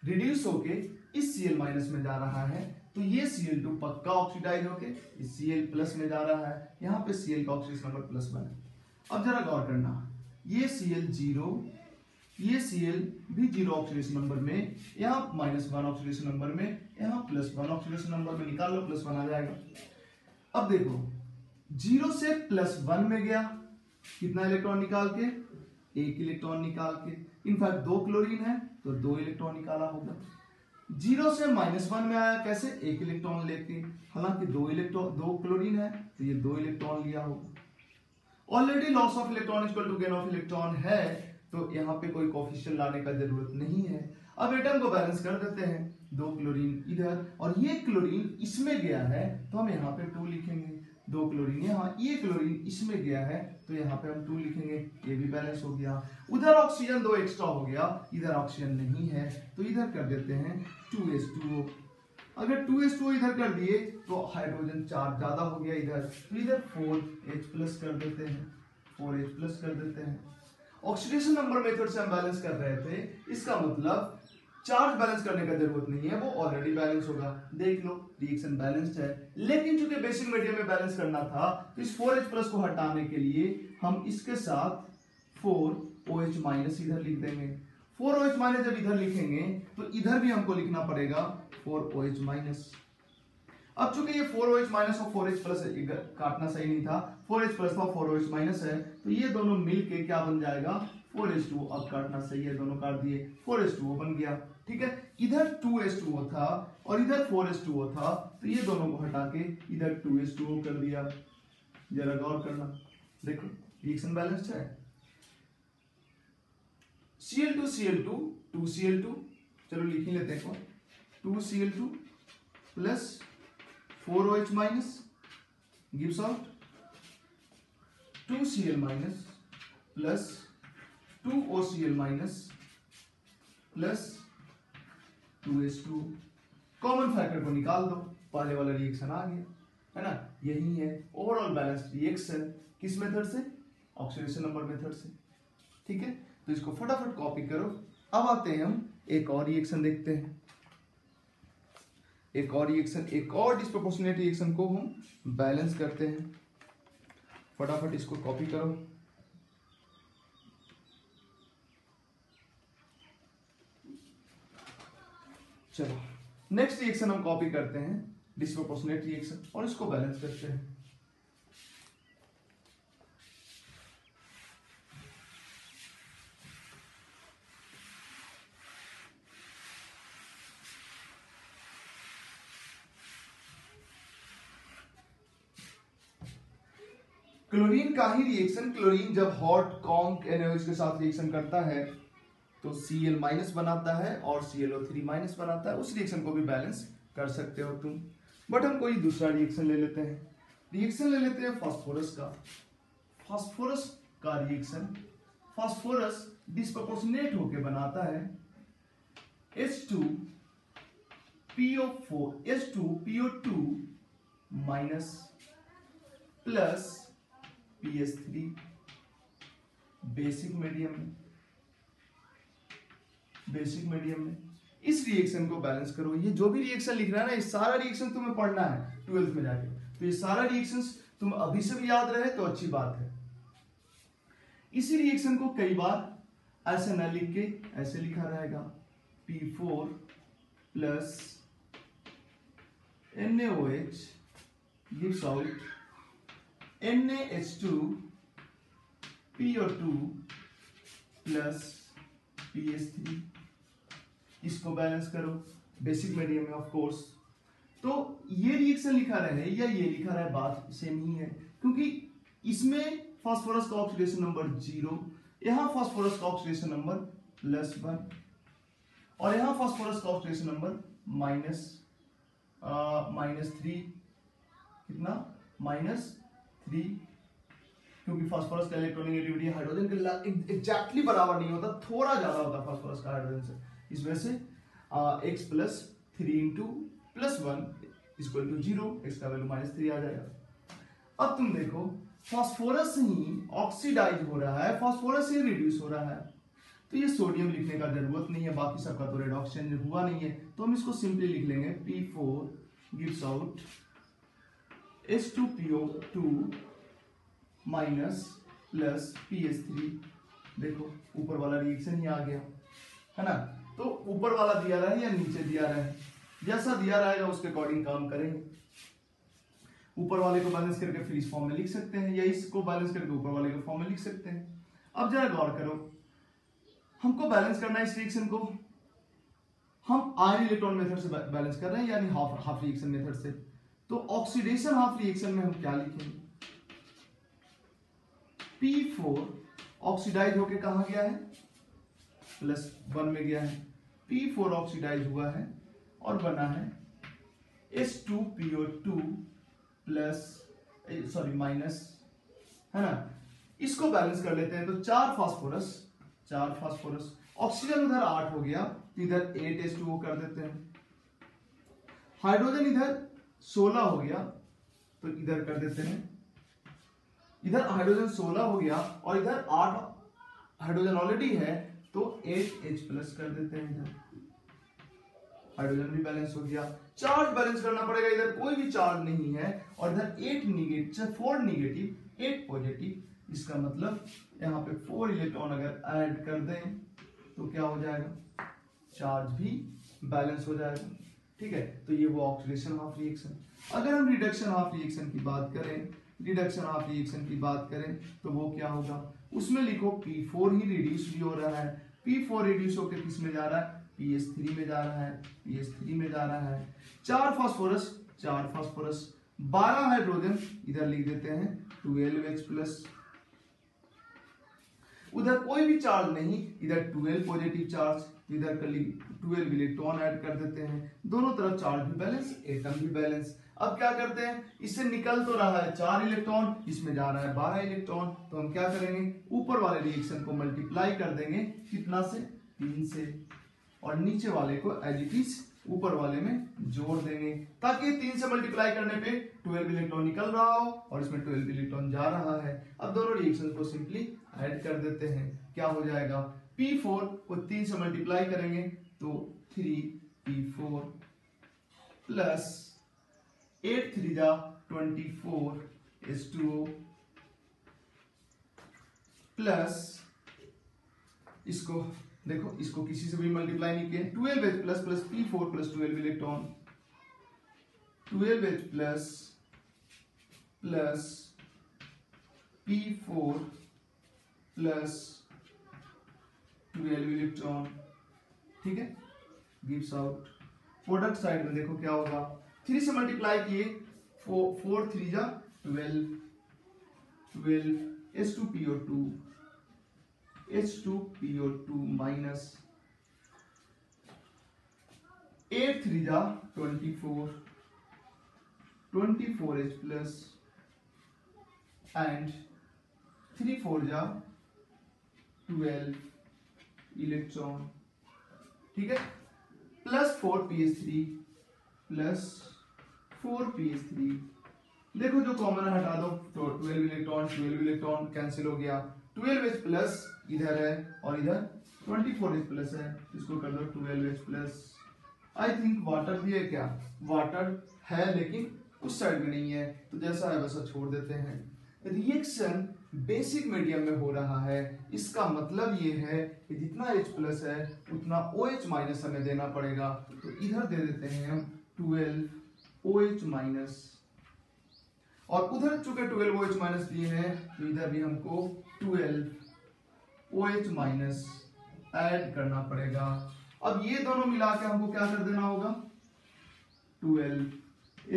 reduce होके इस Cl माइनस में जा रहा है, तो ये Cl2 पक्का ऑक्सीडाइज होके इस Cl प्लस में जा रहा है। यहाँ पे Cl का ऑक्सीडेशन नंबर +1 है। अब जरा गौर करना, ये Cl 0, ये Cl भी 0 ऑक्सीडेशन नंबर में, यहाँ -1 ऑक्सीडेशन नंबर में, यहाँ +1 ऑक्सीडेशन नंबर में, निकाल लो +1 आ जाएगा। अब देखो 0 से +1 में गया, कितना इलेक्ट्रॉन निकाल के, 1 इलेक्ट्रॉन निकाल के। इनफैक्ट 2 क्लोरीन है तो 2 इलेक्ट्रॉन निकाला होगा। 0 से -1 में आया कैसे, 1 इलेक्ट्रॉन लेके, हालांकि 2 क्लोरीन है तो ये 2 इलेक्ट्रॉन लिया होगा। Already loss of electron equal to gain of electron है, तो यहाँ पे कोई कोफिशिएंट लाने का जरूरत नहीं है। अब एटम को बैलेंस कर देते हैं, 2 क्लोरीन इधर और ये क्लोरीन इसमें गया है तो हम यहाँ पे 2 लिखेंगे, 2 क्लोरीन यहाँ, ये क्लोरीन इसमें गया है तो यहाँ पे हम 2 लिखेंगे, ये भी बैलेंस हो गया। उधर ऑक्सीजन 2 एक्स्ट्रा हो गया, इधर ऑक्सीजन नहीं है तो इधर कर देते हैं 2H2O। अगर 2H2O इधर कर दिए तो हाइड्रोजन चार्ज ज्यादा हो गया इधर, तो इधर 4H+ कर देते हैं, 4H+ कर देते हैं। ऑक्सीडेशन नंबर मेथड से हम बैलेंस कर रहे थे, इसका मतलब चार्ज बैलेंस करने का जरूरत नहीं है, वो ऑलरेडी बैलेंस होगा। देख लो रिएक्शन बैलेंस्ड है, लेकिन चूंकि बेसिक मीडियम में बैलेंस करना था तो इस 4H+ को हटाने के लिए हम इसके साथ 4OH- इधर लिख देंगे। 4OH- जब इधर लिखेंगे तो इधर भी हमको लिखना पड़ेगा 4OH-। अब चूंकि ये 4OH माइनस और 4H प्लस काटना सही नहीं था, 4H प्लस था 4OH माइनस है, तो ये दोनों मिलके क्या बन जाएगा 4H2O। अब काटना सही है, दोनों काट दिए, 4H2O बन गया। ठीक है, इधर 2H2O था और इधर 4H2O था, तो ये दोनों को हटा के इधर 2H2O कर दिया। जरा गौर करना, देखो रिएक्शन बैलेंस्ड है। Cl2 Cl2 2Cl2, चलो लिख ही लेते हैं, 2Cl2 plus 4OH minus gives out 2Cl minus plus 2OCl minus plus 2H2। Common factor को निकाल दो, पहले वाला रिएक्शन आ गया, है ना। यही है ओवरऑल बैलेंस्ड रिएक्शन, किस मेथड से, ऑक्सीडेशन नंबर मेथड से। ठीक है, तो इसको फटाफट कॉपी करो। अब आते हैं हम एक और रिएक्शन देखते हैं, एक और रिएक्शन, एक और डिस्प्रोपोर्शनेट रिएक्शन को हम बैलेंस करते हैं। फटाफट इसको कॉपी करो। चलो नेक्स्ट रिएक्शन हम कॉपी करते हैं, डिस्प्रोपोर्शनेट रिएक्शन, और इसको बैलेंस करते हैं। क्लोरीन का ही रिएक्शन, क्लोरीन जब हॉट कॉन्क NaOH के साथ रिएक्शन करता है तो Cl माइनस बनाता है और ClO3 माइनस बनाता है। उस रिएक्शन को भी बैलेंस कर सकते हो तुम, बट हम कोई दूसरा रिएक्शन ले लेते हैं। रिएक्शन ले लेते हैं फास्फोरस का। फास्फोरस का रिएक्शन, फास्फोरस डिस्प्रोपोर्शनेट होके बनाता है H2PO2 minus plus PS3 basic medium में। इस रिएक्शन को बैलेंस करो। ये जो भी रिएक्शन लिख रहा है ना, ये सारा रिएक्शन तुम्हें पढ़ना है 12th में जाके, तो ये सारा रिएक्शन तुम अभी से भी याद रहे तो अच्छी बात है। इसी रिएक्शन को कई बार ऐसे न लिख के ऐसे लिखा रहेगा, P4 plus NaOH gives out NaH2 PO2 plus PS3। इसको बैलेंस करो बेसिक मीडियम में ऑफ कोर्स। तो ये रिएक्शन लिखा रहे हैं या ये लिखा रहा है, बात सेम ही है, क्योंकि इसमें फास्फोरस का ऑक्सीडेशन नंबर 0, यहां फास्फोरस का ऑक्सीडेशन नंबर +1 और यहां फास्फोरस का ऑक्सीडेशन नंबर -3, कितना -3, क्योंकि फास्फोरस का इलेक्ट्रोनेगेटिविटी हाइड्रोजन के एग्जैक्टली बराबर नहीं होता, थोड़ा ज्यादा होता है फास्फोरस का हाइड्रोजन से। इसमें से x plus 3 into +1 equal to 0, x का वैल्यू -3 आ जाएगा। अब तुम देखो फास्फोरस ही ऑक्सीडाइज हो रहा है, फास्फोरस ही रिड्यूस हो रहा है, तो ये सोडियम लिखने का जरूरत नहीं है, बाकी सबका तो रेडॉक्स चेंज हुआ नहीं है, तो हम इसको सिंपली लिख लेंगे P4 gives out H2PO2 minus plus PS3। देखो ऊपर वाला रिएक्शन ही आ गया, है ना। तो ऊपर वाला दिया रहा है या नीचे दिया रहा है, जैसा दिया रहेगा उसके अकॉर्डिंग काम करेंगे। ऊपर वाले को बैलेंस करके फिर इस फॉर्म में लिख सकते हैं, या इसको बैलेंस करके ऊपर वाले के फॉर्म में लिख सकते हैं। अब जरा गौर करो, हमको बैलेंस करना है इस रिएक्शन को, हम आयन इलेक्ट्रॉन मेथड से बैलेंस कर रहे हैं, यानी हाफ रिएक्शन मेथड से। तो ऑक्सीडेशन हाफ रिएक्शन में हम क्या लिखेंगे, P4 ऑक्सीडाइज होके कहां गया है, +1 में गया है, P4 ऑक्सीडाइज हुआ है और बना है H2PO2 माइनस, है ना। इसको बैलेंस कर लेते हैं, तो 4 फास्फोरस, ऑक्सीजन उधर 8 हो गया, तो इधर 8H2O कर देते हैं। हाइड्रोजन इधर 16 हो गया, तो इधर कर देते हैं, इधर हाइड्रोजन 16 हो गया और इधर 8 हाइड्रोजन ऑलरेडी है, तो 8H+ कर देते हैं। इधर हाइड्रोजन भी बैलेंस हो गया। चार्ज बैलेंस करना पड़ेगा, इधर कोई भी चार्ज नहीं है और इधर 4 नेगेटिव 8 पॉजिटिव, इसका मतलब यहाँ पे 4 इलेक्ट्रॉन अगर ऐड कर दें तो क्या हो जाएगा, चार्ज भी बैलेंस हो जाएगा। ठीक है, तो ये वो ऑक्सीडेशन हाफ रिएक्शन। अगर हम रिडक्शन ऑफ रिएक्शन की बात करें, रिडक्शन ऑफ रिएक्शन की बात करें तो वो क्या होगा, उसमें लिखो P4 ही रिड्यूस भी हो रहा है, P4 रिड्यूस होकर किस में जा रहा है, PS3 में जा रहा है, PS3 में जा रहा है। 4 फास्फोरस 12 हाइड्रोजन इधर लिख देते हैं 12H+, उधर कोई भी चार्ज नहीं, इधर 12 पॉजिटिव चार्ज, इधर 12 इलेक्ट्रॉन ऐड कर देते हैं, दोनों तरफ चार्ज भी बैलेंस, एटम भी बैलेंस। अब क्या करते हैं, इससे निकल तो रहा है 4 इलेक्ट्रॉन, इसमें जा रहा है 12 इलेक्ट्रॉन, तो हम क्या करेंगे, ऊपर वाले रिएक्शन को मल्टीप्लाई कर देंगे कितना से, 3 से, और नीचे वाले को एज इट इज ऊपर वाले में जोड़ देंगे, ताकि 3 से मल्टीप्लाई करने पे 12 इलेक्ट्रॉन निकल रहा हो और इसमें 12 इलेक्ट्रॉन जा रहा है। अब दोनों रिएक्शन को सिंपली ऐड कर देते हैं, क्या हो जाएगा, P4 को 3 से मल्टीप्लाई करेंगे तो 3P4 प्लस 8 3 जा 24 H2O प्लस इसको देखो, इसको किसी से भी मल्टीप्लाई नहीं किया, 12H plus plus P4 plus 12 electron, 12H plus plus P4 plus 12 electron, ठीक है, गिव्स आउट। प्रोडक्ट साइड में देखो क्या होगा, 3 से मल्टीप्लाई किए 4 3 जा 12 H2PO2 H2PO2 माइनस 8 3 जा 24 24H प्लस एंड 3 4 जा 12 इलेक्ट्रॉन, ठीक है, प्लस 4PS3 प्लस 4PS3, देखो जो कॉमन हटा दो तो 12 इलेक्ट्रॉन कैंसिल हो गया, 12H प्लस इधर है और इधर 24H प्लस है, इसको कर दो 12H plus. I think water भी है, क्या वाटर है लेकिन उस साइड में नहीं है, तो जैसा है वैसा छोड़ देते हैं। रिएक्शन बेसिक मीडियम में हो रहा है, इसका मतलब ये है कि जितना H प्लस है उतना OH माइनस हमें देना पड़ेगा, तो इधर दे देते हैं हम 12 OH माइनस, और उधर चूंकि 12 OH माइनस दिए हैं तो इधर भी हमको 12 OH माइनस ऐड करना पड़ेगा। अब ये दोनों मिला के हमको क्या कर देना होगा, 12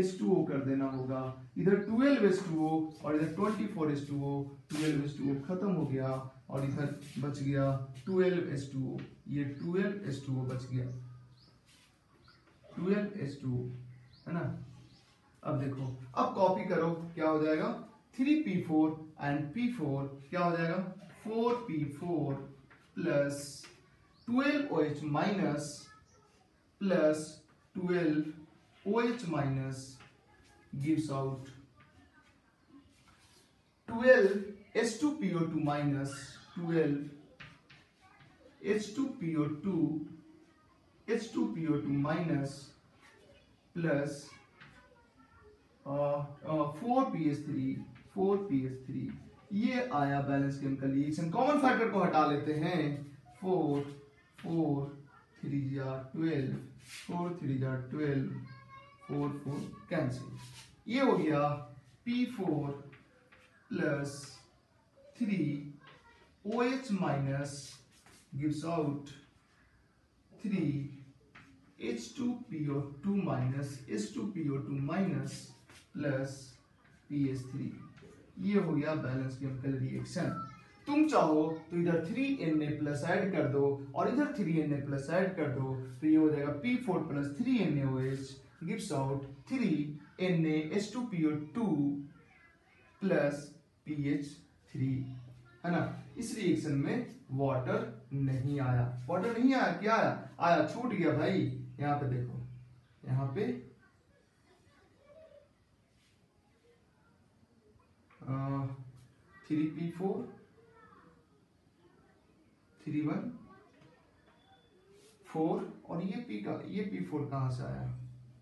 H2O कर देना होगा, इधर 12 H2O और इधर 24 H2O, 12 H2O खत्म हो गया और इधर बच गया 12 H2O, ये 12 H2O बच गया, 12 H2O है ना। अब देखो, अब कॉपी करो, क्या हो जाएगा, 3P4 एंड P4 क्या हो जाएगा, 4P4 plus 12OH minus plus 12OH minus gives out 12 H2PO2 minus 12 H2PO2 minus plus 4PS3 ये आया balance chemical reaction. Common factor को हटा लेते हैं, 4 3 जा 12 4 3 जा 12 4 4 कैंसिल, ये हो गया P4 plus 3 OH minus gives out 3 H2PO2 minus H2PO2 minus plus PS3, ये हो गया बैलेंस केमिकल रिएक्शन। तुम चाहो तो इधर 3Na प्लस ऐड कर दो और इधर 3Na प्लस ऐड कर दो, तो ये हो जाएगा P4 plus 3NaOH gives out 3NaH2PO2 plus PH3, है ना। इस रिएक्शन में वाटर नहीं आया, वाटर नहीं आया, क्या आया, आया छूट गया भाई। यहाँ पे देखो, यहाँ पे 3P4 3 1 4 और ये P4 कहाँ से आया,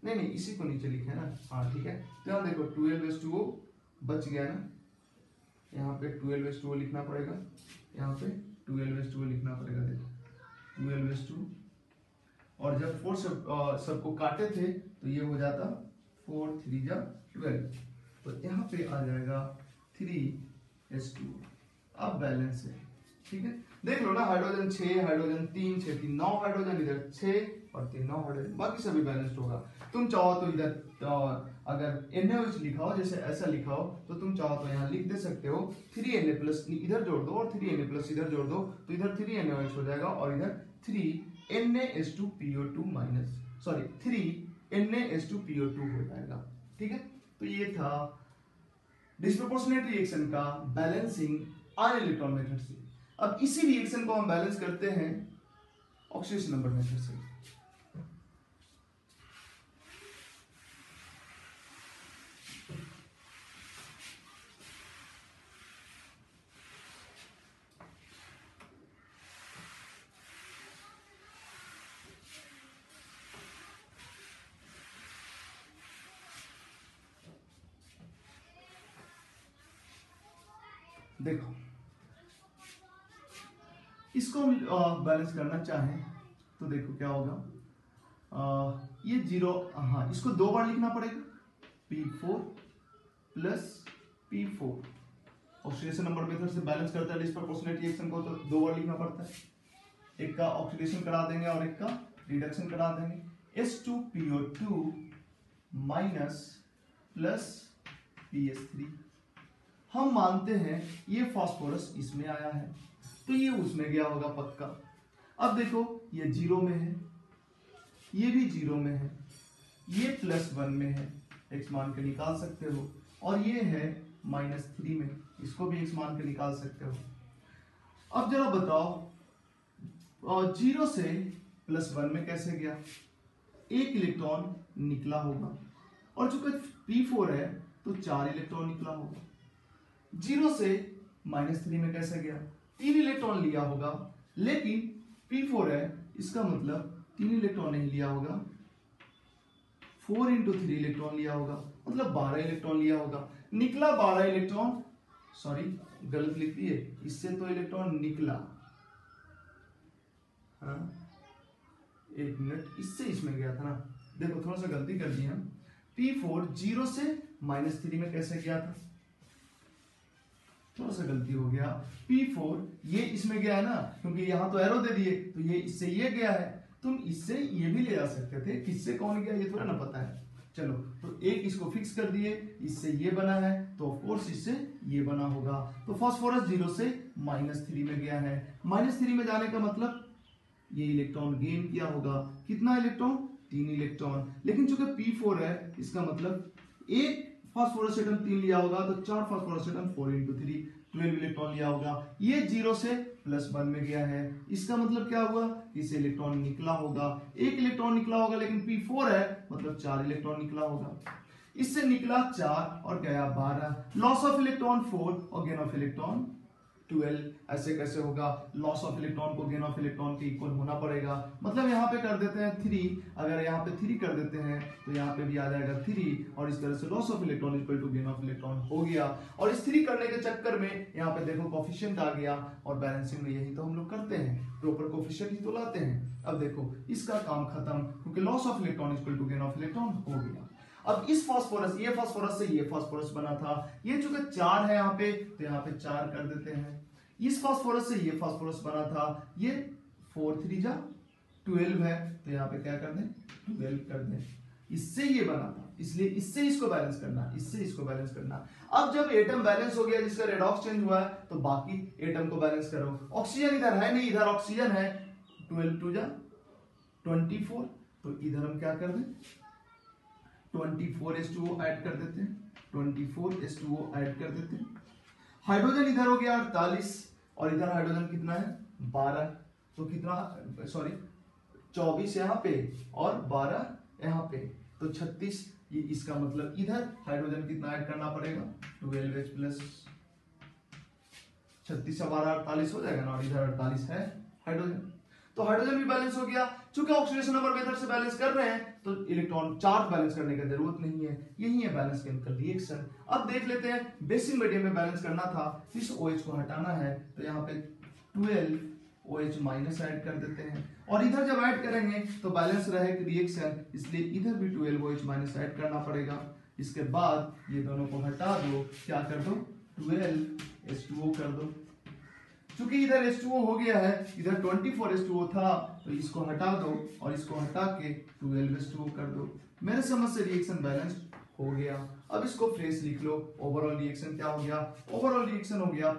नहीं इसी को नीचे लिखे ना, हाँ ठीक है। तो यहाँ देखो 12H2O बच गया ना, यहाँ पे 12H2O लिखना पड़ेगा, यहाँ पे 12H2O लिखना पड़ेगा, देखो 12H2, और जब 4 सबको काटे थे तो ये हो जाता 4 3 जा 12, तो यहाँ पे आ जाएगा 3s2। अब बैलेंस है, ठीक है। देख लो ना, हाइड्रोजन 6, हाइड्रोजन 3, 6 3 9 हाइड्रोजन, इधर 6 और 3 9 हाइड्रोजन, बाकी सभी बैलेंस्ड होगा। तुम चाहो तो इधर अगर NaOH लिखा हो, जैसे ऐसा लिखा हो, तो तुम चाहो तो यहाँ लिख दे सकते हो 3Na प्लस इधर जोड़ दो और 3Na प्लस इधर जोड़ दो, तो इधर 3NaOH हो जाएगा और इधर 3NaS2PO2 माइनस 3NaS2PO2 हो जाएगा, ठीक है। तो ये था डिस्प्रोपोर्शनेट रिएक्शन का बैलेंसिंग आयन इलेक्ट्रॉन मेथड से। अब इसी रिएक्शन को हम बैलेंस करते हैं ऑक्सीडेशन नंबर मेथड से। देखो, इसको बैलेंस करना चाहें तो देखो क्या होगा, ये 0, हाँ इसको 2 बार लिखना पड़ेगा, P4 plus P4। Oxidation number method से बैलेंस करता है डिस्प्रोपोर्शनेट रिएक्शन को, तो 2 बार लिखना पड़ता है। एक का ऑक्सीडेशन करा देंगे और एक का रिडक्शन करा देंगे। S2PO2 minus plus PS3। हम मानते हैं ये फास्फोरस इसमें आया है, तो ये उसमें गया होगा पक्का। अब देखो, ये 0 में है, ये भी 0 में है, ये +1 में है, x मान के निकाल सकते हो, और ये है -3 में, इसको भी x मान के निकाल सकते हो। अब जरा बताओ, 0 से +1 में कैसे गया? 1 इलेक्ट्रॉन निकला होगा, और चूंकि P4 है तो 4 इलेक्ट्रॉन निकला होगा। 0 से -3 में कैसे गया? 3 इलेक्ट्रॉन लिया होगा, लेकिन P4 है, इसका मतलब 3 इलेक्ट्रॉन नहीं लिया होगा, 4 × 3 इलेक्ट्रॉन लिया होगा, मतलब 12 इलेक्ट्रॉन लिया होगा। निकला 12 इलेक्ट्रॉन, सॉरी गलत लिख दिए, इससे तो इलेक्ट्रॉन निकला, हाँ एक मिनट, इससे इसमें गया था ना, देखो थोड़ा सा गलती कर दी हम। P4 0 से -3 में कैसे गया था, थोड़ा सा गलती हो गया। P4 ये इसमें गया है ना, क्योंकि यहाँ तो एरो दे दिए, तो ये इससे ये गया है, तुम इससे ये भी ले जा सकते थे, किससे कौन गया ये थोड़ा ना पता है। चलो, तो एक इसको फिक्स कर दिए, इससे ये बना है, तो ऑफ कोर्स इससे ये बना होगा। तो फास्फोरस 0 से -3 में गया है। -3 में जाने का मतलब ये इलेक्ट्रॉन गेन किया होगा, कितना इलेक्ट्रॉन? 3 इलेक्ट्रॉन। लेकिन चूंकि P4 है, इसका मतलब एक फास्फोरस एटम 3 लिया होगा, तो 4 फास्फोरस एटम 4 × 3 12 इलेक्ट्रॉन लिया होगा। ये 0 से +1 में गया है, इसका मतलब क्या हुआ? इसे इलेक्ट्रॉन निकला होगा, 1 इलेक्ट्रॉन निकला होगा, लेकिन P4 है मतलब 4 इलेक्ट्रॉन निकला होगा। इससे निकला 4 और गया 12। लॉस ऑफ इलेक्ट्रॉन 4 और गेन ऑफ इलेक्ट्रॉन 12। ऐसे कैसे होगा? लॉस ऑफ इलेक्ट्रॉन को गेन ऑफ इलेक्ट्रॉन के इक्वल होना पड़ेगा, मतलब यहाँ पे कर देते हैं 3, अगर यहाँ पे 3 कर देते हैं तो यहाँ पे भी आ जाएगा 3, और इस तरह से loss of electron equal to gain of electron हो गया। और इस 3 करने के चक्कर में यहाँ पे देखो कोफिशिएंट आ गया, और बैलेंसिंग में यही तो हम लोग करते हैं, प्रॉपर कोफिशिएंट ही तो लाते हैं। अब देखो इसका काम खत्म, क्योंकि loss of electron equal to gain of electron हो गया। अब इस फास्फोरस, ये फास्फोरस से ये फास्फोरस बना था, ये चूंकि 4 है यहाँ पे, तो यहाँ पे 4 कर देते हैं। इस फास्फोरस से ये फास्फोरस बना था, ये 4 3 जा 12 है, तो यहाँ पे क्या कर दें? 12 कर दें। इससे ये बना था, इसलिए इससे इसको बैलेंस करना, इससे इसको बैलेंस करना। अब जब एटम बैलेंस हो गया, जिसका रेडॉक्स चेंज हुआ है, तो बाकी एटम को बैलेंस करो। ऑक्सीजन इधर है नहीं, इधर ऑक्सीजन है, 12 2 जा 24, तो इधर हम क्या कर दें? 24H2O ऐड कर देते हैं, 24H2O ऐड कर देते हैं। हाइड्रोजन इधर हो गया 48, और इधर हाइड्रोजन कितना है? 12, तो कितना, सॉरी 24 यहाँ पे और 12 यहाँ पे, तो 36। ये इसका मतलब इधर हाइड्रोजन कितना ऐड करना पड़ेगा? 12H प्लस 36 से 12 48 हो जाएगा ना, और इधर 48 है हाइड्रोजन, तो हाइड्रोजन भी बैलेंस हो गया। चूंकि ऑक्सीडेशन नंबर मेथड से बैलेंस कर रहे हैं, तो इलेक्ट्रॉन चार्ज बैलेंस करने की जरूरत नहीं है, यही है बैलेंस केमिकल रिएक्शन। अब देख लेते हैं बेसिक मीडियम में बैलेंस करना था, इस OH को हटाना है, तो यहाँ पे 12 OH माइनस ऐड कर देते हैं, और इधर जब ऐड करेंगे तो बैलेंस रहेगा रिएक्शन, इसलिए इधर भी 12 OH माइनस ऐड करना पड़ेगा। इसके बाद ये दोनों को हटा दो, क्या कर दो 12 H2O कर दो। चूंकि इधर H2O हो गया है, इधर 24 H2O था, तो इसको हटा दो और इसको हटा के 12 H2O कर दो। मेरे समझ से रिएक्शन बैलेंस हो गया। अब इसको फ्रेश लिख लो। ओवरऑल रिएक्शन क्या हो गया? ओवरऑल रिएक्शन हो गया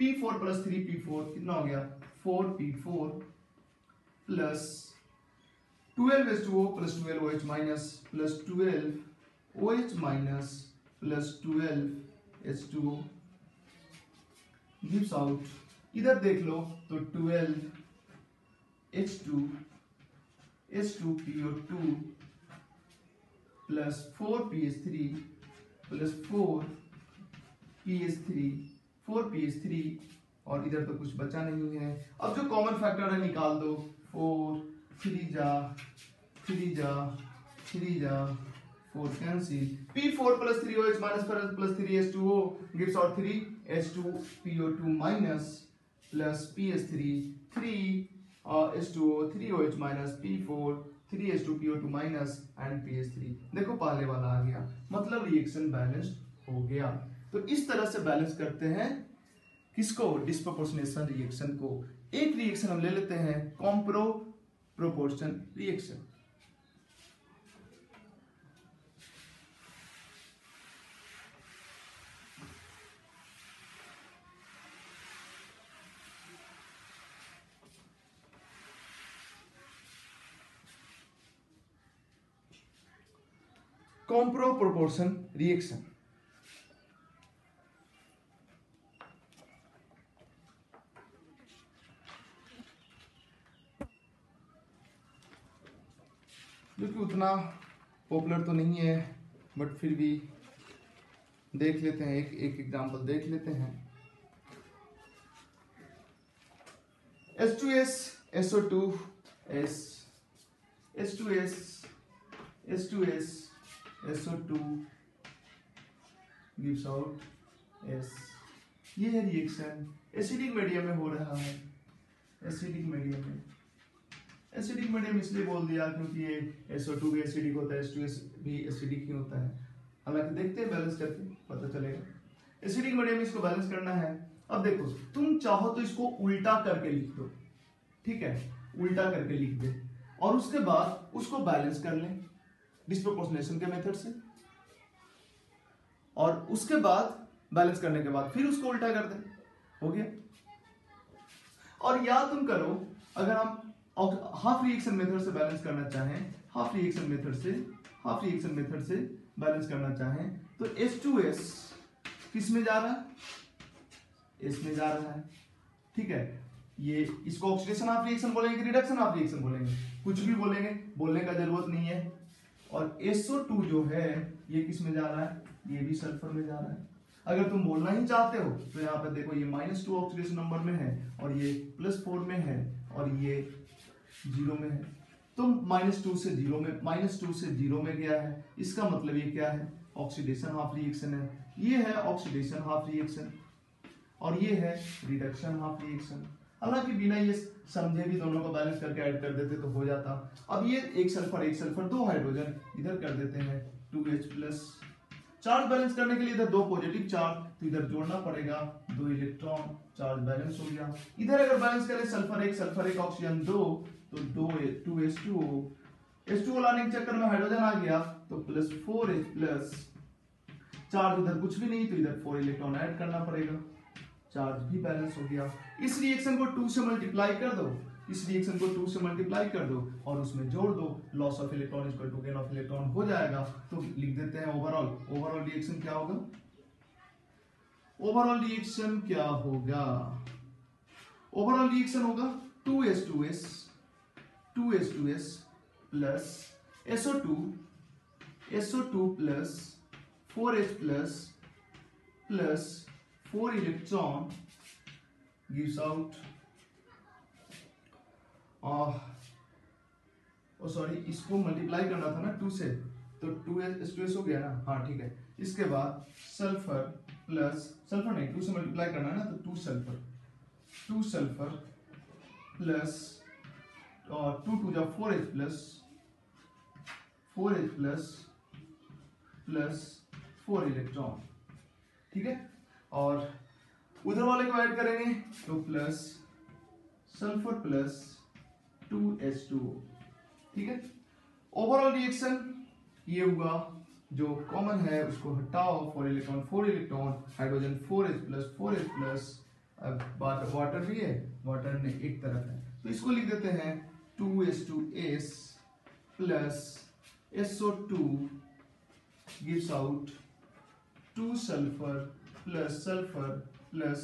P4 प्लस 3P4 कितना हो गया 4P4 plus 12 H2O plus 12 OH minus plus 12 OH minus plus 12 H2O gives out, इधर देख लो तो 12 H2PO2 plus 4PH3 plus 4PH3 और इधर तो कुछ बचा नहीं है। अब जो कॉमन फैक्टर है निकाल दो, 4 4 cancel, P4 plus 3OH minus plus 3H2O gives out 3H2PO2 minus plus PH3 3H2O 3OH minus P4 3H2PO2 minus and PH3। देखो पहले वाला आ गया, मतलब रिएक्शन बैलेंस्ड हो गया। तो इस तरह से बैलेंस करते हैं किसको? डिस्प्रोपोर्शनेशन रिएक्शन को। एक रिएक्शन हम ले लेते हैं compro proportion reaction. Compro proportion reaction. जो कि उतना पॉपुलर तो नहीं है, बट फिर भी देख लेते हैं, एक एग्जांपल देख लेते हैं। H2S SO2 S H2S H2S SO2 gives out S। ये है रिएक्शन, एसिडिक मीडियम में हो रहा है। एसिडिक मीडियम इसलिए बोल दिया क्योंकि ये SO2 भी एसिडिक होता है, H2S भी एसिडिक ही होता है। हालांकि देखते हैं बैलेंस करके पता चलेगा। एसिडिक मीडियम में इसको बैलेंस करना है। अब देखो, तुम चाहो तो इसको उल्टा करके लिख दो, ठीक है, उल्टा करके लिख दे और उसके बाद उसको बैलेंस कर लें डिस्प्रोपोर्शनेशन के मेथड से, और उसके बाद बैलेंस करने के बाद फिर उसको उल्टा कर दें, हो गया। और या तुम करो, अगर हम हाफ रिएक्शन मेथड से बैलेंस करना चाहें, हाफ रिएक्शन मेथड से बैलेंस करना चाहें तो H2S किस में जा रहा है? S में जा रहा है, ठीक है। ये इसको ऑक्सीडेशन हाफ रिएक्शन बोलेंगे, रिडक्शन हाफ रिएक्शन बोलेंगे, कुछ भी बोलेंगे, बोलने का जरूरत नहीं है। और SO2 जो है ये किस में जा रहा है? ये भी सल्फर में जा रहा है। अगर तुम बोलना ही चाहते हो तो यहाँ पे देखो, ये -2 ऑक्सीडेशन नंबर में है और ये +4 में है और ये 0 में है। तो -2 से 0 में गया है, इसका मतलब ये क्या है? ऑक्सीडेशन हाफ रिएक्शन है। ये है ऑक्सीडेशन हाफ रिएक्शन और ये है रिडक्शन हाफ रिएक्शन। हालांकि बिना ये समझे भी दोनों को बैलेंस करके ऐड कर देते तो हो जाता। अब ये एक सल्फर 2 हाइड्रोजन इधर कर देते हैं 2H+। चार्ज बैलेंस करने के लिए इधर 2 पॉजिटिव चार्ज, तो इधर जोड़ना पड़ेगा 2 इलेक्ट्रॉन, चार्ज बैलेंस हो गया। इधर अगर बैलेंस करें सल्फर 1 ऑक्सीजन 2 तो 2H2O लाने के चक्कर में हाइड्रोजन आ गया तो +4H+। चार्ज उधर कुछ भी नहीं तो इधर 4 इलेक्ट्रॉन ऐड करना पड़ेगा, चार्ज भी बैलेंस हो गया। इस रिएक्शन को 2 से मल्टीप्लाई कर दो, और उसमें जोड़ दो, loss of electron equal to gain of electron हो जाएगा। तो लिख देते हैं ओवरऑल रिएक्शन क्या होगा? ओवरऑल रिएक्शन होगा 2H2S plus SO2 plus 4H plus 4 electron gives out sorry, इसको मल्टीप्लाई करना था ना 2 से, तो 2H2S हो गया ना, हाँ ठीक है। इसके बाद सल्फर नहीं, 2 से मल्टीप्लाई करना है ना, तो 2 सल्फर 2 सल्फर प्लस 2 2 जा 4H प्लस 4 इलेक्ट्रॉन, ठीक है। और उधर वाले को ऐड करेंगे तो प्लस सल्फर प्लस 2H2O, ठीक है। ओवरऑल रिएक्शन ये हुआ, जो कॉमन है उसको हटाओ, 4 electron hydrogen 4H plus water भी है, वाटर ने एक तरफ है तो इसको लिख देते हैं 2H2S plus SO2 gives out 2 sulphur plus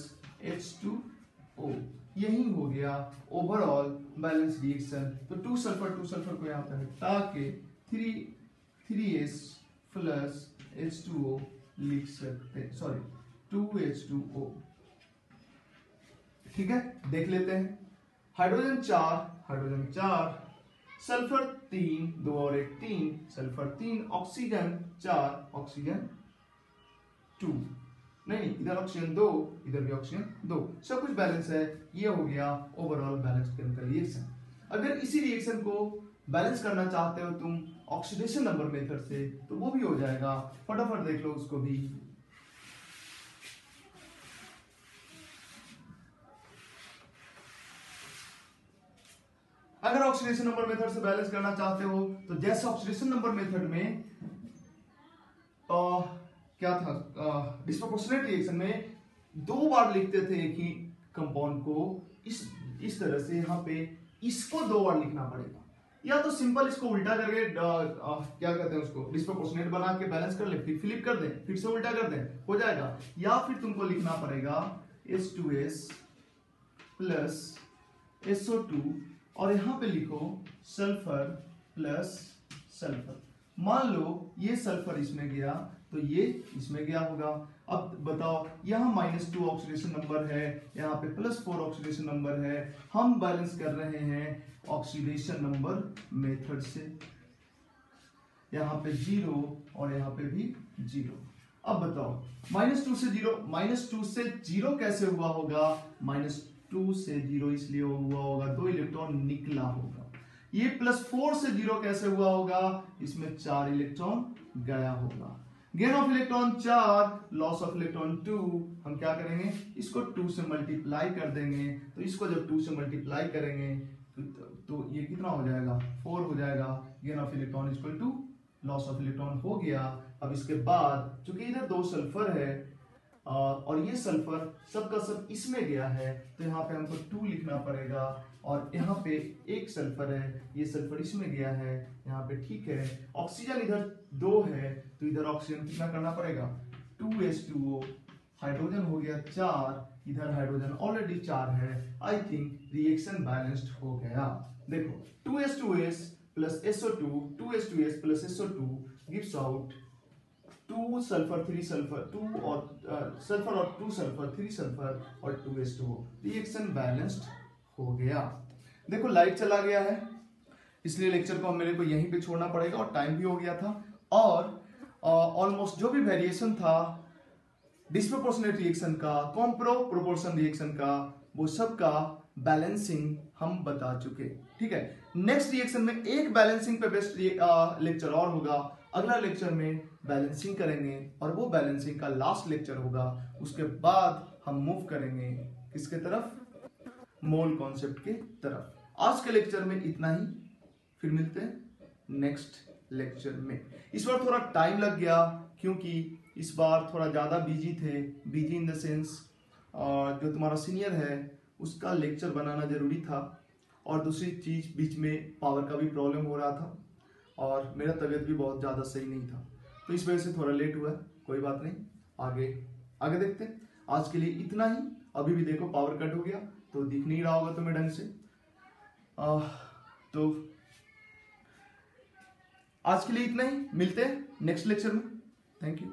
H2O। यही हो गया ओवरऑल बैलेंस रिएक्शन। तो 2 सल्फर को यहाँ पे हटा के 3S प्लस H2O लिख सकते हैं, सॉरी 2H2O, ठीक है। देख लेते हैं, हाइड्रोजन 4 सल्फर 3, 2 और 1 3, सल्फर 3, ऑक्सीजन 4, ऑक्सीजन 2, नहीं इधर ऑक्सीजन 2, इधर भी ऑक्सीजन 2, सब कुछ बैलेंस है। ये हो गया ओवरऑल बैलेंस केमिकल रिएक्शन। अगर इसी रिएक्शन को बैलेंस करना चाहते हो तुम ऑक्सीडेशन नंबर मेथड से तो वो भी हो जाएगा, फटाफट देख लो उसको भी। अगर ऑक्सीडेशन नंबर मेथड से बैलेंस करना चाहते हो तो जैसे ऑक्सीडेशन नंबर मेथड में क्या था, डिस्प्रोपोर्शनेट रिएक्शन में 2 बार लिखते थे एक ही कंपाउंड को, इस तरह से यहाँ पे इसको 2 बार लिखना पड़ेगा। या तो सिंपल इसको उल्टा करके क्या कहते हैं उसको डिस्प्रोपोर्शनेट बना के बैलेंस कर ले, फिर फ्लिप कर दे, फिर से उल्टा कर दे, हो जाएगा। या फिर तुमको लिखना पड़ेगा H2S प्लस SO2 और यहाँ पे लिखो सल्फर प्लस सल्फर। मान लो ये सल्फर इसमें गया तो ये इसमें गया होगा। अब बताओ, यहाँ -2 ऑक्सीडेशन नंबर है, यहाँ पे +4 ऑक्सीडेशन नंबर है। हम बैलेंस कर रहे हैं ऑक्सीडेशन नंबर मेथड से। यहाँ पे 0 और यहाँ पे भी 0। अब बताओ -2 से 0 कैसे हुआ होगा? -2 से 0 इसलिए हुआ होगा 2 इलेक्ट्रॉन निकला होगा। ये +4 से 0 कैसे हुआ होगा? इसमें 4 इलेक्ट्रॉन गया होगा। Gain of electron 4, loss of electron 2। हम क्या करेंगे, इसको 2 से मल्टीप्लाई कर देंगे। तो इसको जब 2 से मल्टीप्लाई करेंगे तो ये कितना हो जाएगा? 4 हो जाएगा। Gain of electron equal to loss of electron हो गया। अब इसके बाद चूंकि इधर 2 सल्फर है और ये सल्फर सबका सब इसमें गया है तो यहाँ पे हमको 2 लिखना पड़ेगा। और यहाँ पे एक सल्फर है, ये सल्फर इसमें गया है यहाँ पे, ठीक है। ऑक्सीजन इधर 2 है तो इधर ऑक्सीजन कितना करना पड़ेगा? 2H2O। हाइड्रोजन हो गया 4, इधर हाइड्रोजन ऑलरेडी 4 है। आई थिंक रिएक्शन बैलेंस्ड हो गया। देखो 2H2S plus SO2, 2H2S plus SO2 gives out 2 sulphur 3 sulphur 2 और सल्फर और 2 सल्फर 3 सल्फर और 2H2O। रिएक्शन बैलेंस्ड हो गया। देखो लाइट चला गया है इसलिए लेक्चर को मेरे को यहीं पे छोड़ना पड़ेगा और टाइम भी हो गया था। और ऑलमोस्ट जो भी वेरिएशन था डिस्प्रोपोर्शनेट रिएक्शन का, प्रोपोर्शन रिएक्शन का, वो सब का बैलेंसिंग हम बता चुके, ठीक है। नेक्स्ट रिएक्शन में एक बैलेंसिंग पे बेस्ड लेक्चर और होगा। अगला लेक्चर में बैलेंसिंग करेंगे और वो बैलेंसिंग का लास्ट लेक्चर होगा। उसके बाद हम मूव करेंगे किसके तरफ? मोल कॉन्सेप्ट के तरफ। आज के लेक्चर में इतना ही, फिर मिलते हैं नेक्स्ट लेक्चर में। इस बार थोड़ा टाइम लग गया क्योंकि इस बार थोड़ा ज्यादा बिजी थे। बिजी इन द सेंस जो तुम्हारा सीनियर है उसका लेक्चर बनाना जरूरी था और दूसरी चीज बीच में पावर का भी प्रॉब्लम हो रहा था और मेरा तबीयत भी बहुत ज्यादा सही नहीं था तो इस वजह से थोड़ा लेट हुआ है। कोई बात नहीं, आगे देखते हैं। आज के लिए इतना ही। अभी भी देखो पावर कट हो गया तो दिख नहीं रहा होगा तुम्हें ढंग से। तो आज के लिए इतना ही, मिलते हैं नेक्स्ट लेक्चर में। Thank you.